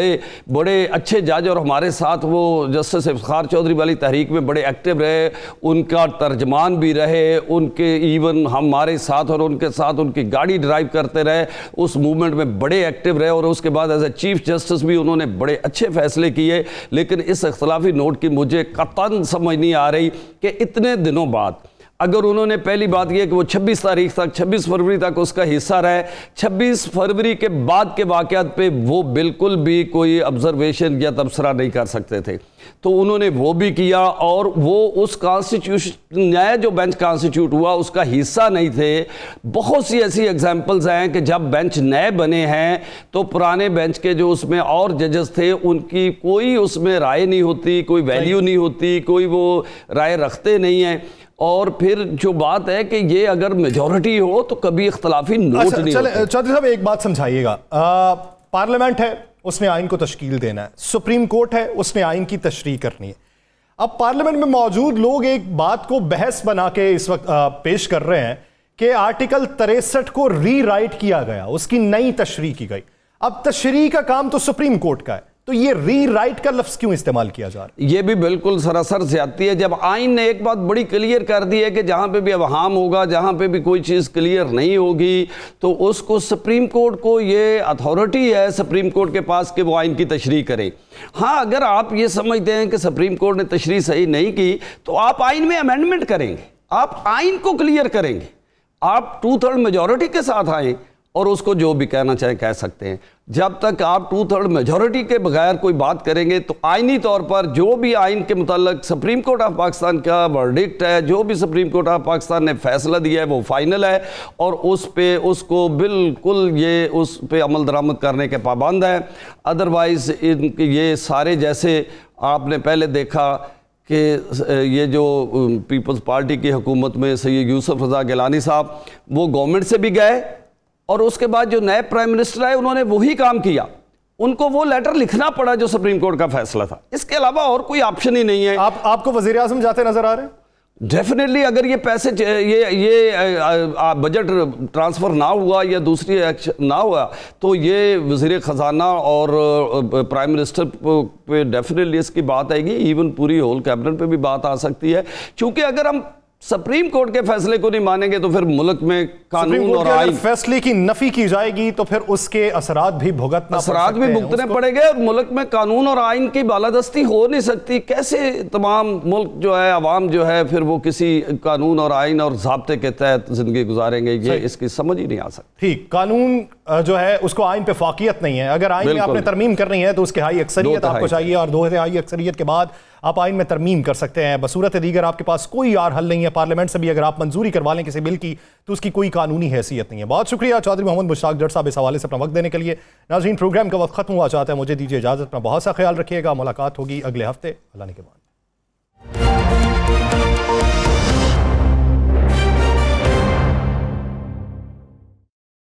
بڑے اچھے جج اور ہمارے ساتھ وہ جسٹس افتخار چودھری والی تحریک میں بڑے ایکٹیو رہے, ان کا ترجمان بھی رہے, ان کے ایون ہمارے ساتھ اور ان کے ساتھ ان کی گاڑی ڈرائیو کرتے رہے, اس موومنٹ میں بڑے ایکٹیو رہے, اور اس کے بعد ایز اے چیف جسٹس بھی انہوں نے بڑے اچھے فیصلے کیے. لیکن اس اختلافی نوٹ کی مجھے قطعاً سمجھ نہیں آ رہی کہ اتنے دنوں بعد اگر انہوں نے پہلی بات یہ کہ وہ 26 تاریخ تک 26 فروری تک اس کا حصہ رہے, 26 فروری کے بعد کے واقعات پہ وہ بالکل بھی کوئی آبزرویشن یا تبصرہ نہیں کر سکتے تھے, تو انہوں نے وہ بھی کیا. اور وہ اس کانسٹیٹیوشن نیا جو بینچ کانسٹیٹیوٹ ہوا اس کا حصہ نہیں تھے. بہت سی ایسی ایگزامپلز ہیں کہ جب بینچ نئے بنے ہیں تو پرانے بینچ کے جو اس میں اور ججز تھے ان کی کوئی اس میں رائے نہیں ہوتی, کوئی ویلیو نہیں ہوتی, کوئی وہ رائے رکھتے نہیں ہیں. اور پھر جو بات ہے کہ یہ اگر میجورٹی ہو تو کبھی اختلافی نوٹ نہیں ہوتے. چودھری صاحب ایک بات سمجھائیے گا, پارلیمنٹ ہے اس نے آئین کو تشکیل دینا ہے, سپریم کورٹ ہے اس نے آئین کی تشریح کرنی ہے. اب پارلیمنٹ میں موجود لوگ ایک بات کو بحث بنا کے اس وقت پیش کر رہے ہیں کہ آرٹیکل 63 کو ری رائٹ کیا گیا, اس کی نئی تشریح کی گئی. اب تشریح کا کام تو سپریم کورٹ کا ہے, تو یہ ری رائٹ کا لفظ کیوں استعمال کیا جا رہا ہے؟ یہ بھی بالکل سراسر زیادتی ہے. جب آئین نے ایک بات بڑی کلیئر کر دی ہے کہ جہاں پہ بھی ابہام ہوگا, جہاں پہ بھی کوئی چیز کلیئر نہیں ہوگی, تو اس کو سپریم کورٹ کو یہ اتھارٹی ہے سپریم کورٹ کے پاس کہ وہ آئین کی تشریح کرے. ہاں اگر آپ یہ سمجھتے ہیں کہ سپریم کورٹ نے تشریح صحیح نہیں کی تو آپ آئین میں امینڈمنٹ کریں گے, آپ آئین کو کلیئر کریں گے, آپ 2/3 میجورٹی کے ساتھ آئیں اور اس کو جو بھی کہنا چاہیں کہہ سکتے ہیں. جب تک آپ 2/3 میجورٹی کے بغیر کوئی بات کریں گے تو آئینی طور پر جو بھی آئین کے متعلق سپریم کورٹ آف پاکستان کا ورڈکٹ ہے, جو بھی سپریم کورٹ آف پاکستان نے فیصلہ دیا ہے وہ فائنل ہے, اور اس کو بالکل یہ اس پہ عمل درآمد کرنے کے پابند ہے. ادروائز یہ سارے, جیسے آپ نے پہلے دیکھا کہ یہ جو پیپلز پارٹی کی حکومت میں سید یوسف رضا گیلانی صاحب وہ گورنمنٹ سے بھی گئے اور اس کے بعد جو نئے پرائم منسٹر آئے انہوں نے وہی کام کیا، ان کو وہ لیٹر لکھنا پڑا جو سپریم کورٹ کا فیصلہ تھا، اس کے علاوہ اور کوئی آپشن ہی نہیں ہے۔ آپ کو وزیر اعظم جاتے نظر آ رہے ہیں؟ ڈیفینیٹلی اگر یہ پیسے یہ بجٹ ٹرانسفر نہ ہوا یا دوسری ایکشن نہ ہوا تو یہ وزیر خزانہ اور پرائم منسٹر پہ ڈیفینیٹلی اس کی بات آئے گی، ایون پوری ہول کیبنٹ پہ بھی بات آ سکتی ہے، کیونکہ اگر ہم سپریم کورٹ کے فیصلے کو نہیں مانیں گے تو پھر ملک میں قانون اور آئین فیصلے کی نفی کی جائے گی تو پھر اس کے اثرات بھی بھگتنے پڑے گے اور ملک میں قانون اور آئین کی بالادستی ہو نہیں سکتی۔ کیسے تمام ملک جو ہے عوام جو ہے پھر وہ کسی قانون اور آئین اور ضابطے کے تحت زندگی گزاریں گے، یہ اس کی سمجھ ہی نہیں آ سکتی۔ ٹھیک، قانون جو ہے اس کو آئین پہ فاقیت نہیں ہے، اگر آئین میں آپ نے ترمیم کرنی ہے تو اس کے ہائی اکثریت آپ کو چاہیے اور 2 تہائی اکثریت کے بعد آپ آئین میں ترمیم کر سکتے ہیں۔ بصورت دیگر آپ کے پاس کوئی اور حل نہیں ہے، پارلیمنٹ سے بھی اگر آپ منظوری کروا لیں کسی بل کی تو اس کی کوئی قانونی حیثیت نہیں ہے۔ بہت شکریہ چودھری محمد مشتاق جٹ صاحب اس حوالے سے اپنا وقت دینے کے لیے۔ ناظرین، پروگرام کا وقت ختم ہوا چاہتا ہے، مجھے دیجیے اجازت، اپنا بہت سا خیال رکھیے گا، ملاقات ہوگی اگلے ہفتے، اللہ نے کے بعد۔